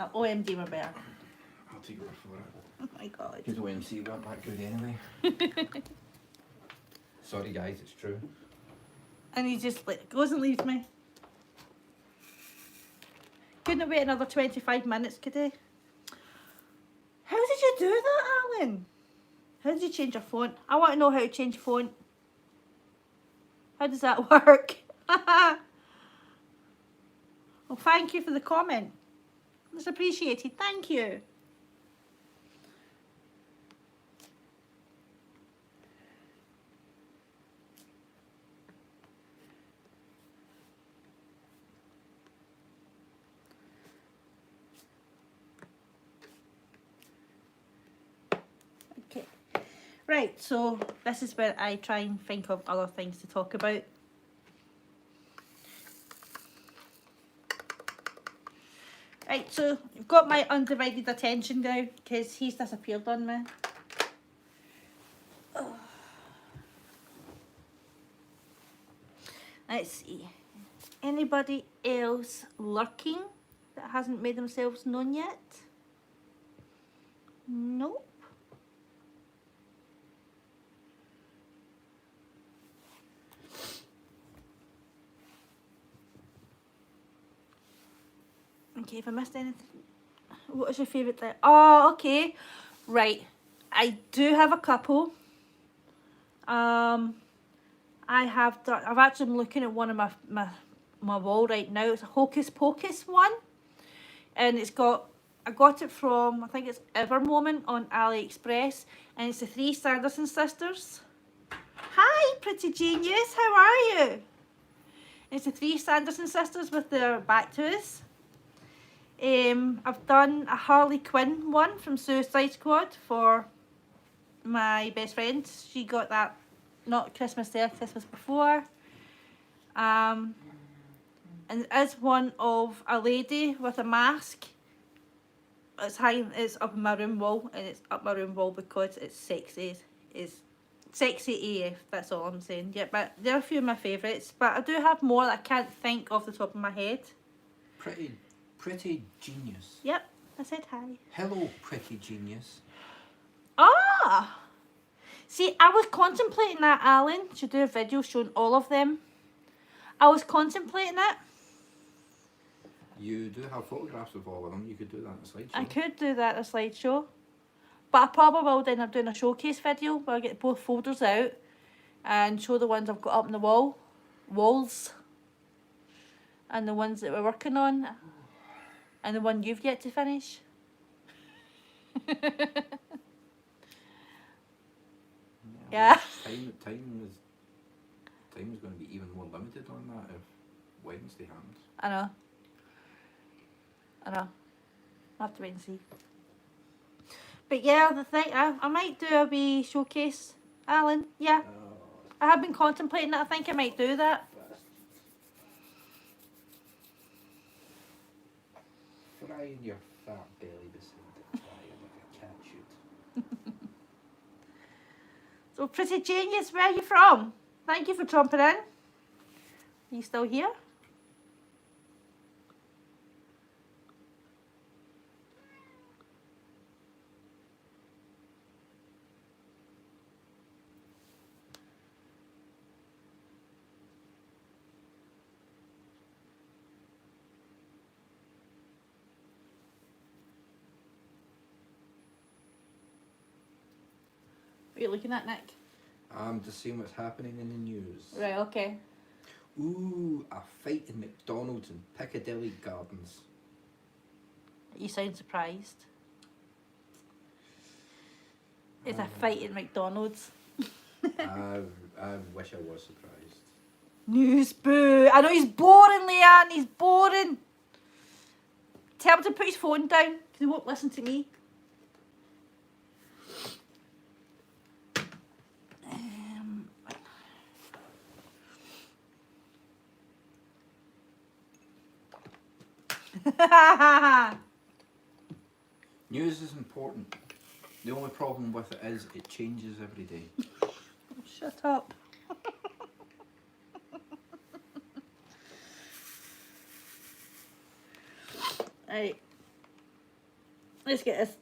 OMD were better.
I'll take your word for it.
Oh my god.
Because OMC weren't that good anyway. Sorry guys, it's true.
And he just like goes and leaves me. Couldn't wait another 25 minutes, could he? How did you do that, Alan? How did you change your font? I want to know how to change font. How does that work? Well, thank you for the comment. It's appreciated. Thank you. Okay. Right, so this is where I try and think of other things to talk about. Right, so you've got my undivided attention now because he's disappeared on me. Oh. Let's see. Anybody else lurking that hasn't made themselves known yet? Nope. Okay, if I missed anything. What is your favourite thing? Oh, okay. Right. I do have a couple. I have done, I've actually been looking at one of my wall right now. It's a Hocus Pocus one. And it's got, I got it from, I think it's Evermoment on AliExpress. And it's the 3 Sanderson sisters. Hi, pretty genius. How are you? It's the 3 Sanderson sisters with their back to us. I've done a Harley Quinn one from Suicide Squad for my best friend. She got that not Christmas there, Christmas before. And it is one of a lady with a mask. It's hanging, it's up in my room wall, and it's up my room wall because it's sexy. It's sexy AF, that's all I'm saying. Yeah, but they're a few of my favourites. But I do have more that I can't think off the top of my head.
Pretty genius.
Yep, I said hi.
Hello, pretty genius.
Ah! See, I was contemplating that, Alan. Should do a video showing all of them. I was contemplating it.
You do have photographs of all of them. You could do that in a slideshow.
I could do that in a slideshow. But I probably will end up doing a showcase video where I get both folders out and show the ones I've got up on the walls. And the ones that we're working on. And the one you've yet to finish. Yeah.
Time was going to be even more limited on that if Wednesday happens.
I know. I'll have to wait and see. But yeah, the thing, I might do a wee showcase, Alan. Yeah. I have been contemplating that. I think I might do that.
Frying your fat belly beside the fire like a cat should.
So, pretty genius, where are you from? Thank you for tromping in. Are you still here? What are you looking at, Nick?
I'm just seeing what's happening in the news.
Right, okay.
Ooh, a fight in McDonald's in Piccadilly Gardens.
You sound surprised. It's a fight in McDonald's.
I wish I was surprised.
News, boo. I know he's boring, Leanne. He's boring. Tell him to put his phone down because he won't listen to me.
News is important. The only problem with it is it changes every day.
Shut up. Right. Let's get this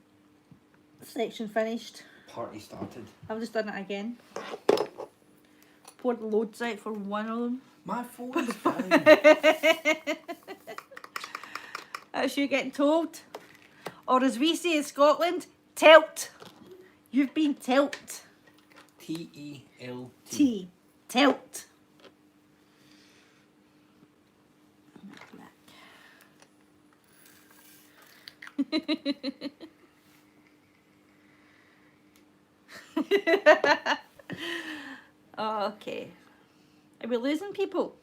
section finished.
Party started.
I've just done it again. Poured loads out for one of them.
My phone's fine.
That's you getting told. Or as we say in Scotland, telt. You've been telt.
T-E-L-T.
T. Telt. Okay. Are we losing people?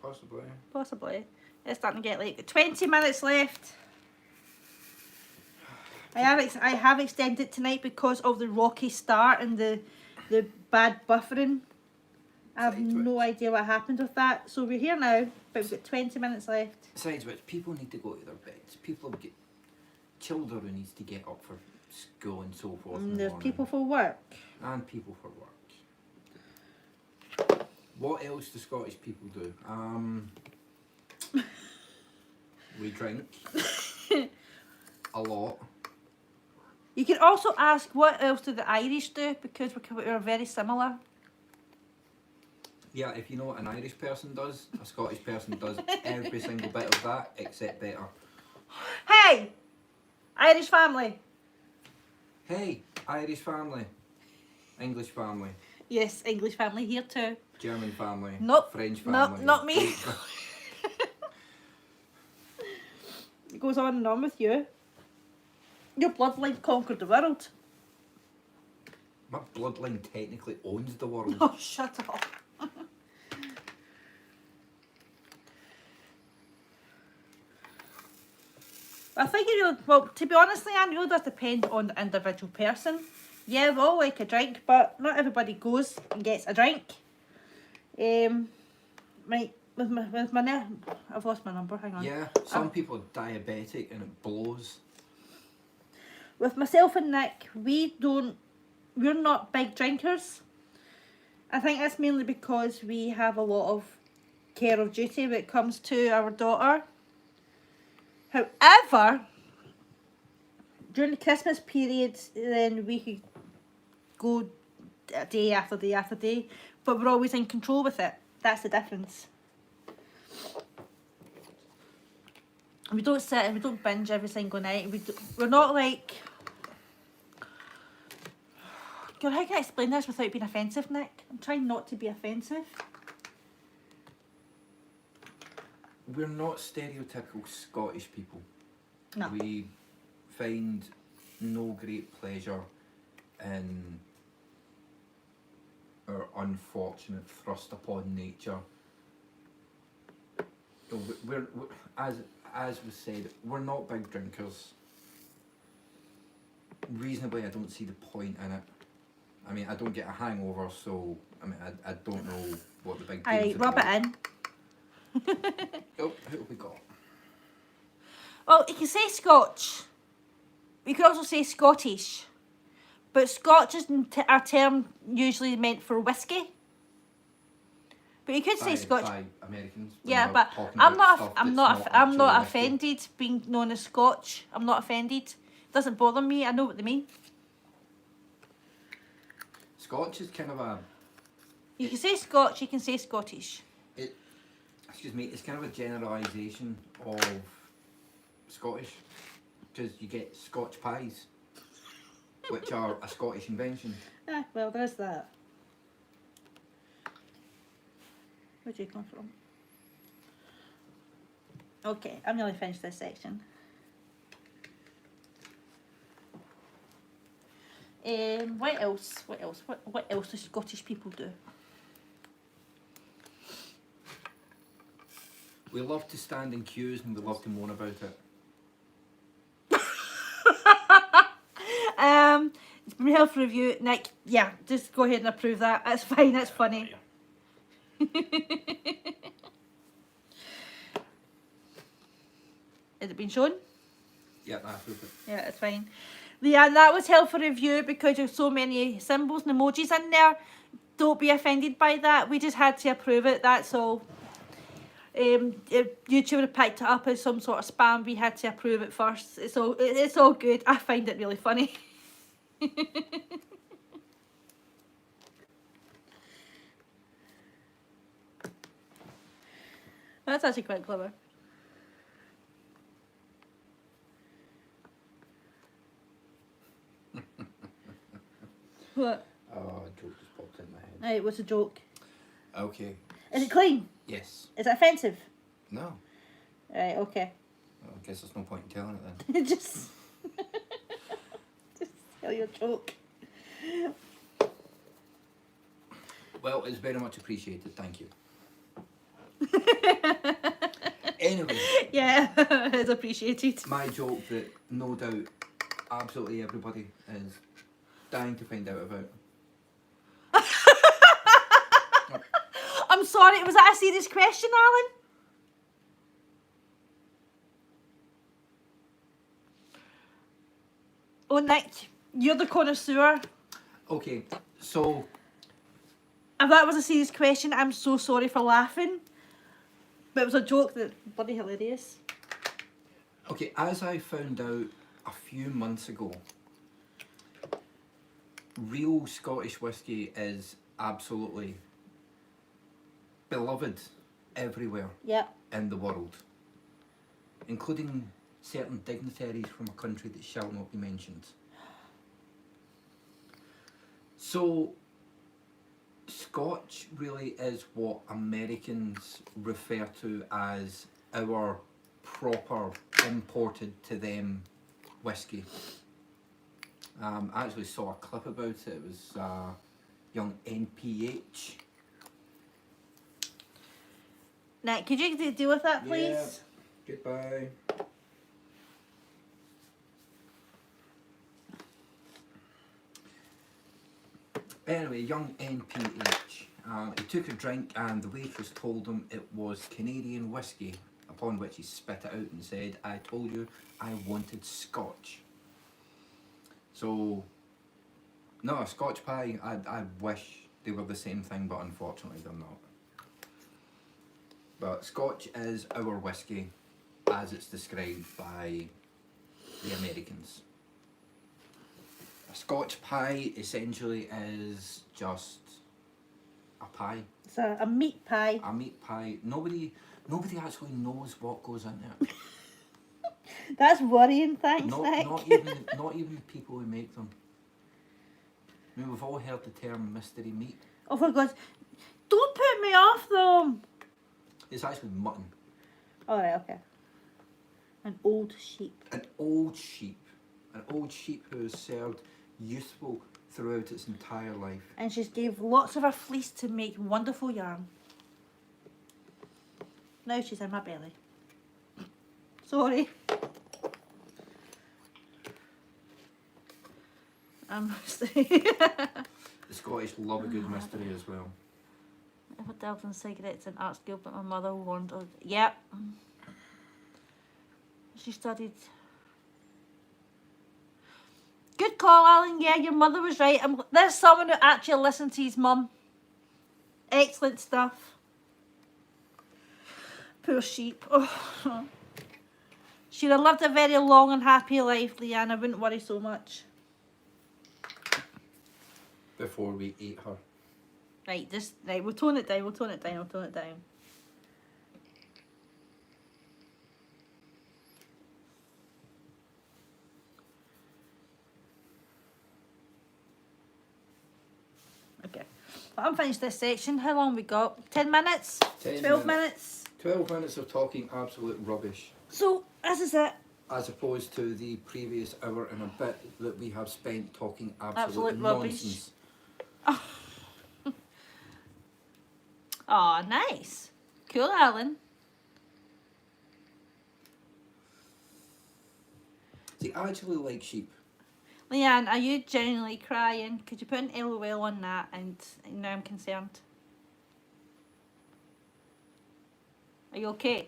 Possibly.
Possibly. It's starting to get like 20 minutes left. I have extended tonight because of the rocky start and the bad buffering. I have no idea what happened with that. So we're here now, but we've got 20 minutes left.
Besides which, people need to go to their beds. People have got children who needs to get up for school and so forth.
And
in the
there's
morning.
people for work.
And people for work. What else do Scottish people do? We drink a lot.
You can also ask what else do the Irish do because we're very similar.
Yeah, if you know what an Irish person does, a Scottish person does every single bit of that except better.
Hey! Irish family.
Hey, Irish family. English family.
Yes, English family here too.
German family.
Nope.
French
Nope,
family.
not me. It goes on and on with you. Your bloodline conquered the world.
My bloodline technically owns the world.
Oh, shut up. I think it really, well, to be honest, Leanne, it really does depend on the individual person. Yeah, we all like a drink, but not everybody goes and gets a drink. With my I've lost my number, hang on.
Yeah, some people are diabetic and it blows.
With myself and Nick, we're not big drinkers. I think that's mainly because we have a lot of care of duty when it comes to our daughter. However, during the Christmas period, then we could go day after day after day, but we're always in control with it. That's the difference. We don't sit and we don't binge every single night. We're not like... God, how can I explain this without being offensive, Nick? I'm trying not to be offensive.
We're not stereotypical Scottish people.
No.
We find no great pleasure in our unfortunate thrust upon nature. We're as was said, we're not big drinkers. Reasonably, I don't see the point in it. I mean, I don't get a hangover, so I mean, I don't know what the big deal is.
Alright, rub it in.
Oh, who have we got?
Well, you can say Scotch. You can also say Scottish. But Scotch is a term usually meant for whiskey. But you could say Scotch.
By Americans.
Yeah, but I'm not offended being known as Scotch. I'm not offended. It doesn't bother me. I know what they mean.
Scotch is kind of a.
You can say Scotch. You can say Scottish.
It's kind of a generalisation of Scottish, because you get Scotch pies, which are a Scottish invention.
Ah, well, there's that. Where'd you come from? Okay, I'm nearly finished this section. What else? What else do Scottish people do?
We love to stand in queues and we love to moan about it.
It's been a health review, Nick. Yeah, just go ahead and approve that. That's fine. That's funny. Has it been shown?
Yeah, I approve it.
Yeah, it's fine. Yeah, that was helpful review because there's so many symbols and emojis in there. Don't be offended by that. We just had to approve it, that's all. If YouTube had picked it up as some sort of spam, we had to approve it first. It's all good. I find it really funny. That's actually quite clever. What?
Oh, a joke just popped in my head.
Right, what's a joke?
Okay.
Is it clean?
Yes.
Is it offensive?
No.
Right, okay.
Well, I guess there's no point in telling it then.
just tell your joke.
Well, it's very much appreciated, thank you. Anyway.
Yeah, it's appreciated.
My joke that no doubt absolutely everybody is dying to find out about.
I'm sorry, was that a serious question, Alan? Oh, Nick, you're the connoisseur.
Okay, so
If that was a serious question, I'm so sorry for laughing. But it was a joke that bloody hilarious.
okay, as I found out a few months ago, real Scottish whisky is absolutely beloved everywhere
Yeah.
in the world, including certain dignitaries from a country that shall not be mentioned. So, Scotch really is what Americans refer to as our proper imported to them whisky. I actually saw a clip about it. It was young NPH.
Nick, could you deal with that, please?
Yeah. Goodbye. Anyway, young NPH. He took a drink and the waitress told him it was Canadian whiskey, upon which he spit it out and said, "I told you I wanted Scotch." So, no, a Scotch pie, I wish they were the same thing, but unfortunately they're not. But Scotch is our whiskey as it's described by the Americans. A Scotch pie essentially is just a pie.
It's a meat pie.
A meat pie. Nobody actually knows what goes in it.
That's worrying, thanks, Nick.
Not even the people who make them. I mean, we've all heard the term mystery meat.
Oh, for God's... Don't put me off them.
It's actually mutton.
Alright, okay. An old sheep.
An old sheep. An old sheep who has served useful throughout its entire life.
And she's gave lots of her fleece to make wonderful yarn. Now she's in my belly. Sorry.
The Scottish love a good mystery as well.
Never delved in cigarettes in art school, but my mother warned us. Yep. She studied. Good call, Alan. Yeah, your mother was right. There's someone who actually listened to his mum. Excellent stuff. Poor sheep. Oh. She'd have lived a very long and happy life, Leanne. I wouldn't worry so much.
Before we ate her.
Right, we'll tone it down, we'll tone it down, we'll tone it down. Okay. Well, I'm finished this section. How long we got? 10 minutes? 12 minutes?
12 minutes of talking absolute rubbish.
So, this is it.
As opposed to the previous hour and a bit that we have spent talking
Absolute
nonsense.
Rubbish. Oh, nice. Cool, Alan.
See, I actually like sheep.
Leanne, are you genuinely crying? Could you put an LOL on that? And now I'm concerned. Are you okay?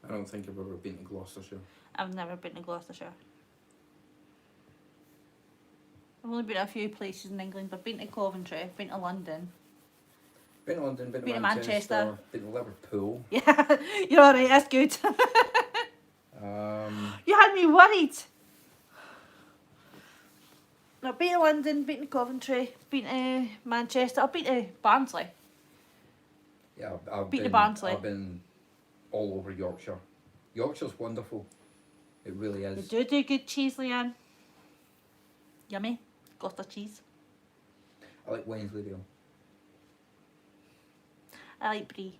I don't think I've ever been to Gloucestershire.
I've never been to Gloucestershire. I've only been to a few places in England. I've been to Coventry, I've been to London.
Been to London, been to
Been to
Manchester,
Manchester.
been to Liverpool.
Yeah, you're alright, that's good. You had me worried. I've been to London, been to Coventry, been to Manchester, I've been to Barnsley.
Yeah, I've
Been to
been,
Barnsley.
I've been all over Yorkshire. Yorkshire's wonderful. It really
You
is.
do good cheese, Leanne. Yummy. Gloucester cheese.
I like Wensleydale.
I like brie.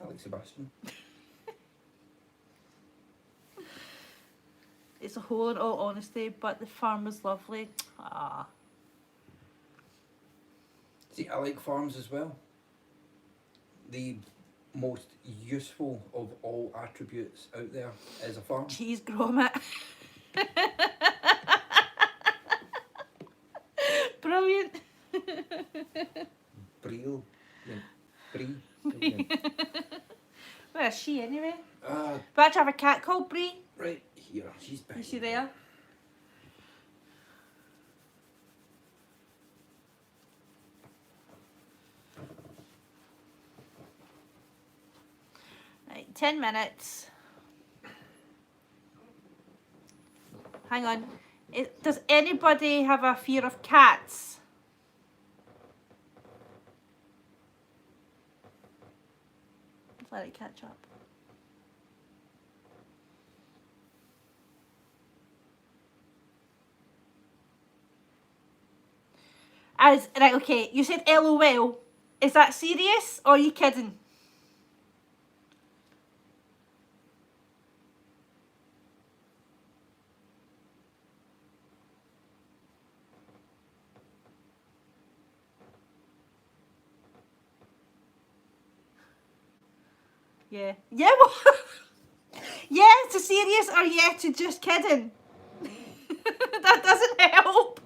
I like Sebastian.
It's a hole in all honesty, but the farm was lovely. Ah.
See, I like farms as well. The most useful of all attributes out there is a farm.
Cheese grommet. Brilliant.
Brie. Brie.
Where is she anyway?
Uh,
We actually have a cat called Brie.
right here. She's back.
Is she there? Right, 10 minutes. Hang on. Does anybody have a fear of cats? Let's let it catch up. Right, okay, you said LOL. Is that serious or are you kidding? Yeah. Yeah, what? Yeah to serious or yeah to just kidding? That doesn't help.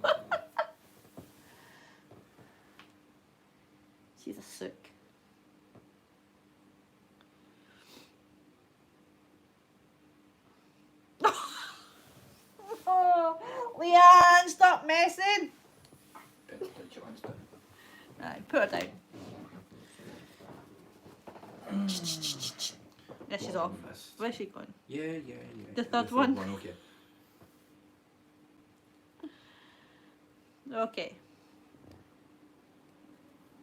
She's a sook. Oh, Leanne, stop messing. Right, put her down. Yeah, she's off. Where's she going?
Yeah.
The third one?
Okay.
Okay.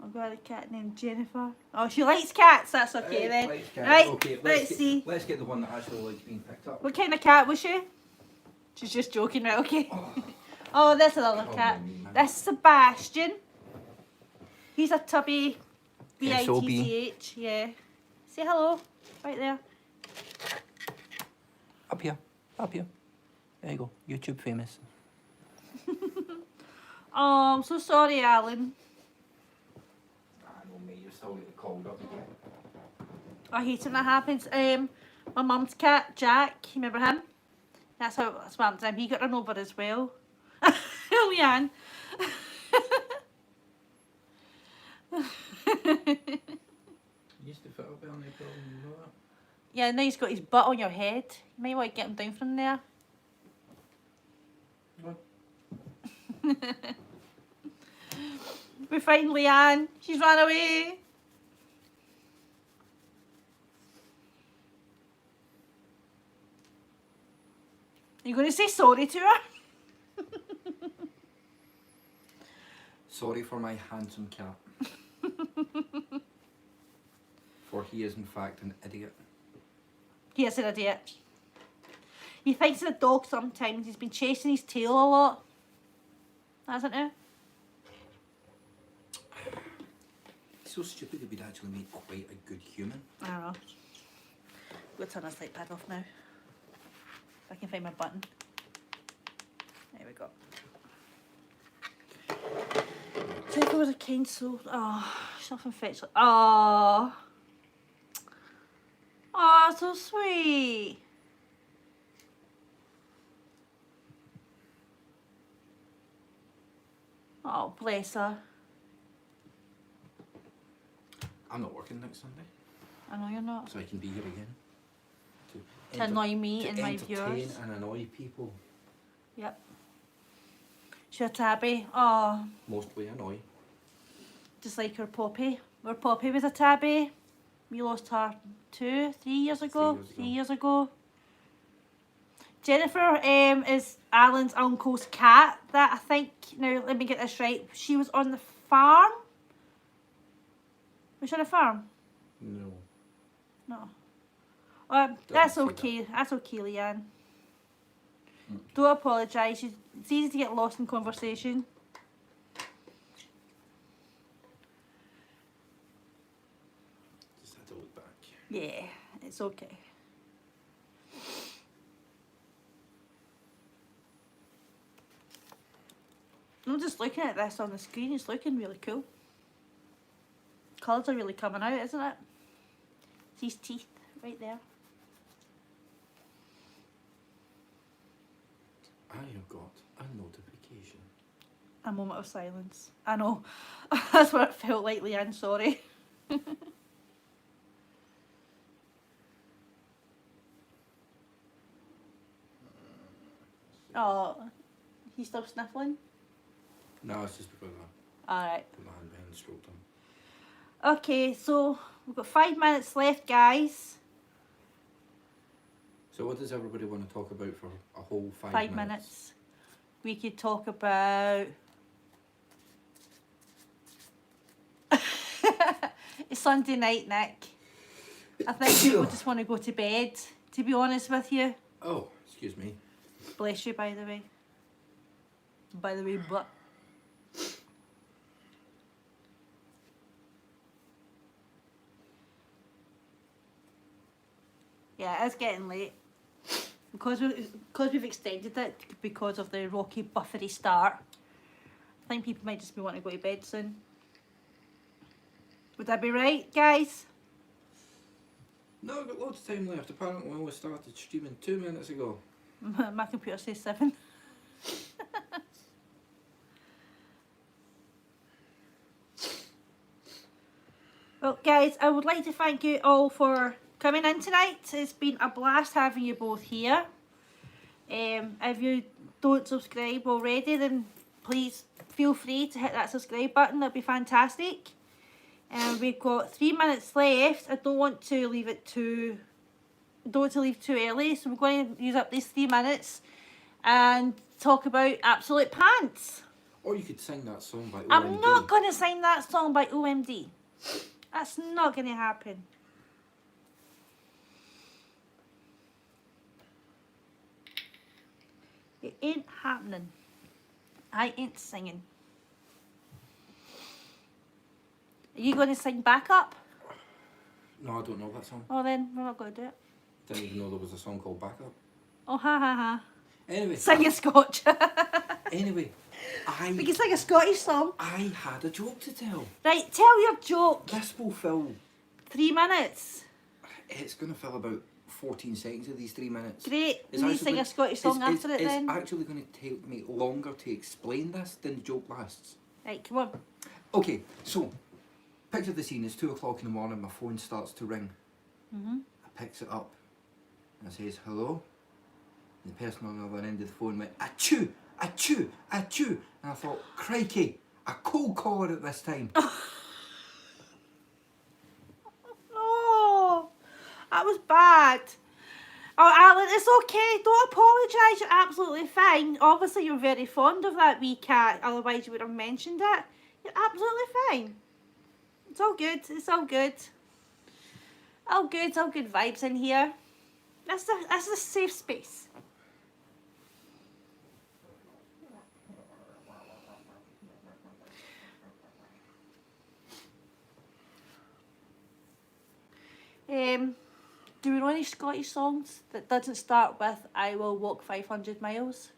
I've got a cat named Jennifer. Oh, she likes cats. That's okay then.
Likes cats.
Right,
Okay,
let's see.
Let's get the one that actually likes being picked up.
What kind of cat was she? She's just joking, right? Okay. Oh, there's another
Oh,
cat.
man.
That's Sebastian. He's a tubby.
SOB.
BITCH. Yeah. Say hello. Right there.
Up here. There you go. YouTube famous.
Oh, I'm so sorry, Alan.
I know, mate. You're still getting called up again.
I hate when that happens. My mum's cat, Jack, you remember him? That's what happened to him. He got run over as well. Leanne.
He used to fit up there, no problem, you know that?
Yeah, now he's got his butt on your head. You might want to get him down from there.
What?
We find Leanne. She's run away. Are you going to say sorry to her?
Sorry for my handsome cat. For he is in fact an idiot.
He is an idiot. He thinks he's a dog sometimes. He's been chasing his tail a lot. Hasn't he?
He's so stupid he would actually make quite a good human.
I don't know. We'll turn this light pad off now. If I can find my button. There we go. If there was a kind soul. Oh, something fetch. Oh. Oh, so sweet. Oh, bless her.
I'm not working next Sunday,
I know you're not.
so I can be here again.
To annoy me
to
and my
entertain
viewers.
and annoy people.
Yep. She's a tabby. Oh,
Mostly annoy.
just like her Poppy. Our Poppy was a tabby. We lost her 3 years ago. 3 years ago. Jennifer is Alan's uncle's cat. That I think. Now let me get this right. She was on the farm. Was she on a farm?
No.
No.
Don't
That's
say
okay. That's okay, Leanne. Don't apologise. It's easy to get lost in conversation.
Just had to look back.
Yeah, it's okay. I'm just looking at this on the screen. It's looking really cool. Colours are really coming out, isn't it? These teeth right there.
I have got a notification.
A moment of silence. I know. That's what it felt like, Leanne. Sorry. Oh, he's still sniffling?
No, it's just because I
Alright.
put my hand behind the stroked him.
Okay, so we've got 5 minutes left, guys.
So what does everybody want to talk about for a whole 5
5 minutes. We could talk about... It's Sunday night, Nick. I think people just want to go to bed, to be honest with you.
Oh, excuse me.
Bless you, by the way. By the way, but... Yeah, it's getting late. Because we've extended it because of the rocky, buffery start. I think people might just be wanting to go to bed soon. Would that be right, guys?
No, I've got loads of time left. Apparently we only started streaming 2 minutes ago.
My computer says 7. Well, guys, I would like to thank you all for coming in tonight. It's been a blast having you both here. If you don't subscribe already, then please feel free to hit that subscribe button. That'd be fantastic. We've got 3 minutes left. I don't want to leave too early, so we're going to use up these 3 minutes and talk about Absolute Pants.
Or you could sing that song by OMD.
I'm not going to sing that song by OMD. That's not going to happen. It ain't happening. I ain't singing. Are you going to sing back up?
No, I don't know that song.
Oh, then we're not going to do it.
Didn't even know there was a song called Backup.
Oh, ha ha ha.
Anyway.
Sing a Scotch.
Anyway,
We can sing a Scottish song.
I had a joke to tell.
Right, tell your joke.
This will fill...
3 minutes.
It's going to fill about 14 seconds of these 3 minutes.
Great.
It's
Will you
actually
sing a
going-
Scottish song
it's-
after it then?
It's actually going to take me longer to explain this than the joke lasts.
Right, come on.
Okay, so Picture the scene, it's 2 o'clock in the morning, my phone starts to ring.
Mm-hmm.
I picks it up and I says, hello? And the person on the other end of the phone went, achoo, achoo, achoo. And I thought, crikey, a cold caller at this time.
Oh, that was bad. Oh, Alan, it's okay. Don't apologise. You're absolutely fine. Obviously, you're very fond of that wee cat. Otherwise, you would have mentioned it. You're absolutely fine. It's all good. It's all good. All good. It's all good vibes in here. That's a safe space. Do we know any Scottish songs that doesn't start with "I will walk 500 miles"?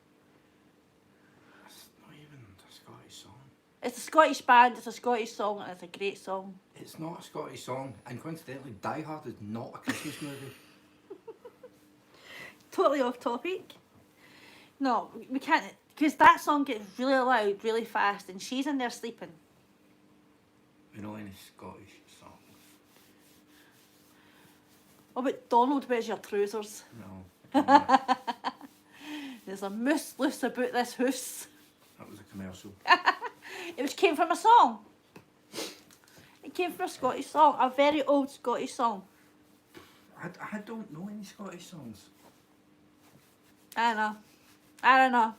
That's not even a Scottish song.
It's a Scottish band. It's a Scottish song, and it's a great song.
It's not a Scottish song, and coincidentally, Die Hard is not a Christmas movie.
Totally off topic. No, we can't, because that song gets really loud, really fast, and she's in there sleeping.
You know any Scottish songs?
What about Donald, where's your trousers?
No. I can't.
There's a moose loose about this house.
That was a commercial.
Came from a song. It came from a Scottish song, a very old Scottish song.
I don't know any Scottish songs.
I don't know.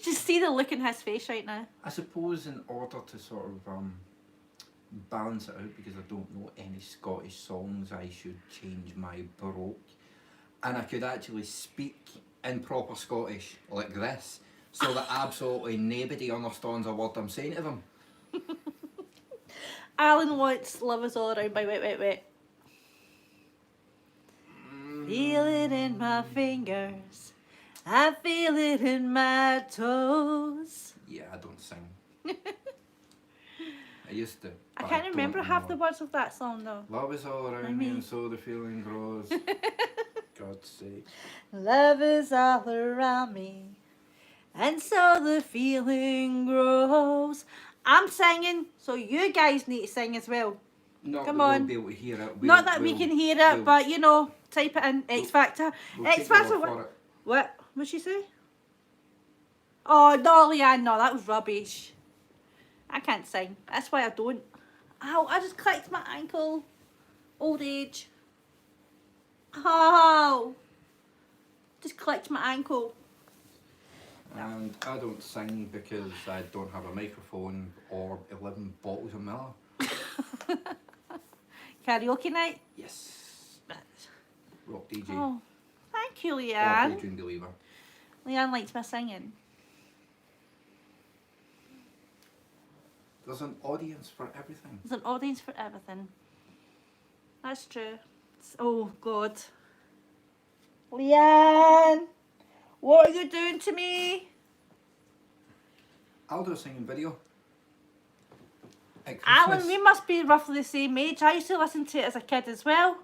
Just see the look in his face right now.
I suppose in order to sort of balance it out, because I don't know any Scottish songs, I should change my baroque. And I could actually speak in proper Scottish, like this, so that absolutely nobody understands a word I'm saying to them.
Alan wants "Love Is All Around" by Wet. Feel it in my fingers. I feel it in my toes.
Yeah, I don't sing. I used to.
I
but
can't
don't
remember half the
anymore.
words of that song though.
Love is all around
I
me,
mean-
and so the feeling grows. God's sake.
Love is all around me, and so the feeling grows. I'm singing, so you guys need to sing as well.
Not
Come
that
on.
we'll be able to hear it.
Not that we can hear it, but you know, type it in X Factor.
We'll
X
take your
Factor.
word for it.
What? What'd she say? Oh no, Leanne, no, that was rubbish. I can't sing. That's why I don't. Ow, I just clicked my ankle. Old age. Oh. Just clicked my ankle.
And I don't sing because I don't have a microphone or 11 bottles of Miller.
Karaoke night?
Yes. Rock DJ.
Oh, thank you,
Or
Leanne.
Bedroom Believer.
Leanne likes my singing.
There's an audience for everything.
There's an audience for everything. That's true. Oh, God. Leanne! What are you doing to me?
I'll do a singing video. At
Alan,
Christmas.
we must be roughly the same age. I used to listen to it as a kid as well.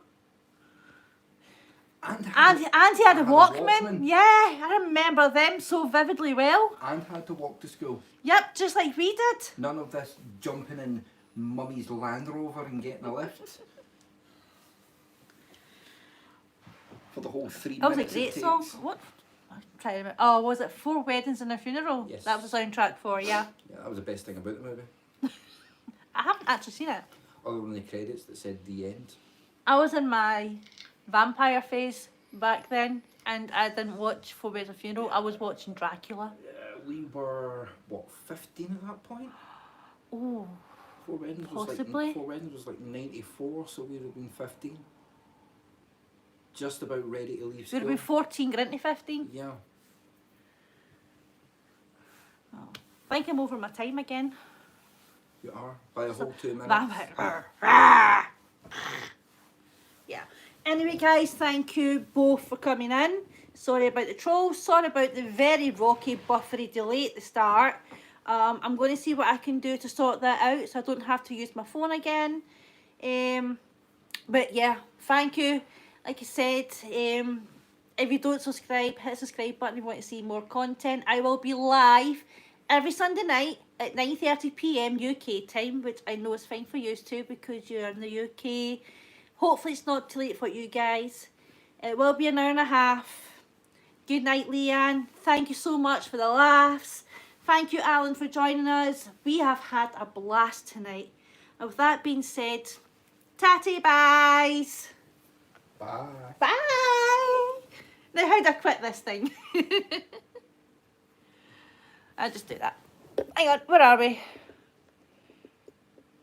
And
And he had a Walkman.
Walkman.
Yeah, I remember them so vividly well.
And had to walk to school.
Yep, just like we did.
None of this jumping in Mummy's Land Rover and getting a lift. For the whole 3
That was a
minutes.
great
it
song.
takes.
What? I'm trying to remember. Oh, was it 4 Weddings and a Funeral?
Yes.
That was the soundtrack for, yeah.
Yeah, that was the best thing about the movie.
I haven't actually seen it.
Other than the credits that said the end.
I was in my vampire phase back then, and I didn't watch 4 Weddings and a Funeral. I was watching Dracula.
We were, what, 15 at that point?
Oh,
Four Weddings
Possibly.
Four Weddings was like 94, so we'd have been 15. Just about ready to leave
would
school.
have been 14, getting to 15.
Yeah.
Oh. I think I'm over my time again.
You are. By a whole 2 minutes.
Vampire. Yeah. Anyway, guys, thank you both for coming in. Sorry about the trolls. Sorry about the very rocky, buffery delay at the start. I'm going to see what I can do to sort that out so I don't have to use my phone again. But yeah, thank you. Like I said, if you don't subscribe, hit the subscribe button if you want to see more content. I will be live every Sunday night at 9:30 p.m. UK time, which I know is fine for you too because you're in the UK. Hopefully it's not too late for you guys. It will be an hour and a half. Good night, Leanne. Thank you so much for the laughs. Thank you, Alan, for joining us. We have had a blast tonight. And with that being said, tatty byes.
Bye.
Bye. Now, how do I quit this thing? I'll just do that. Hang on, where are we?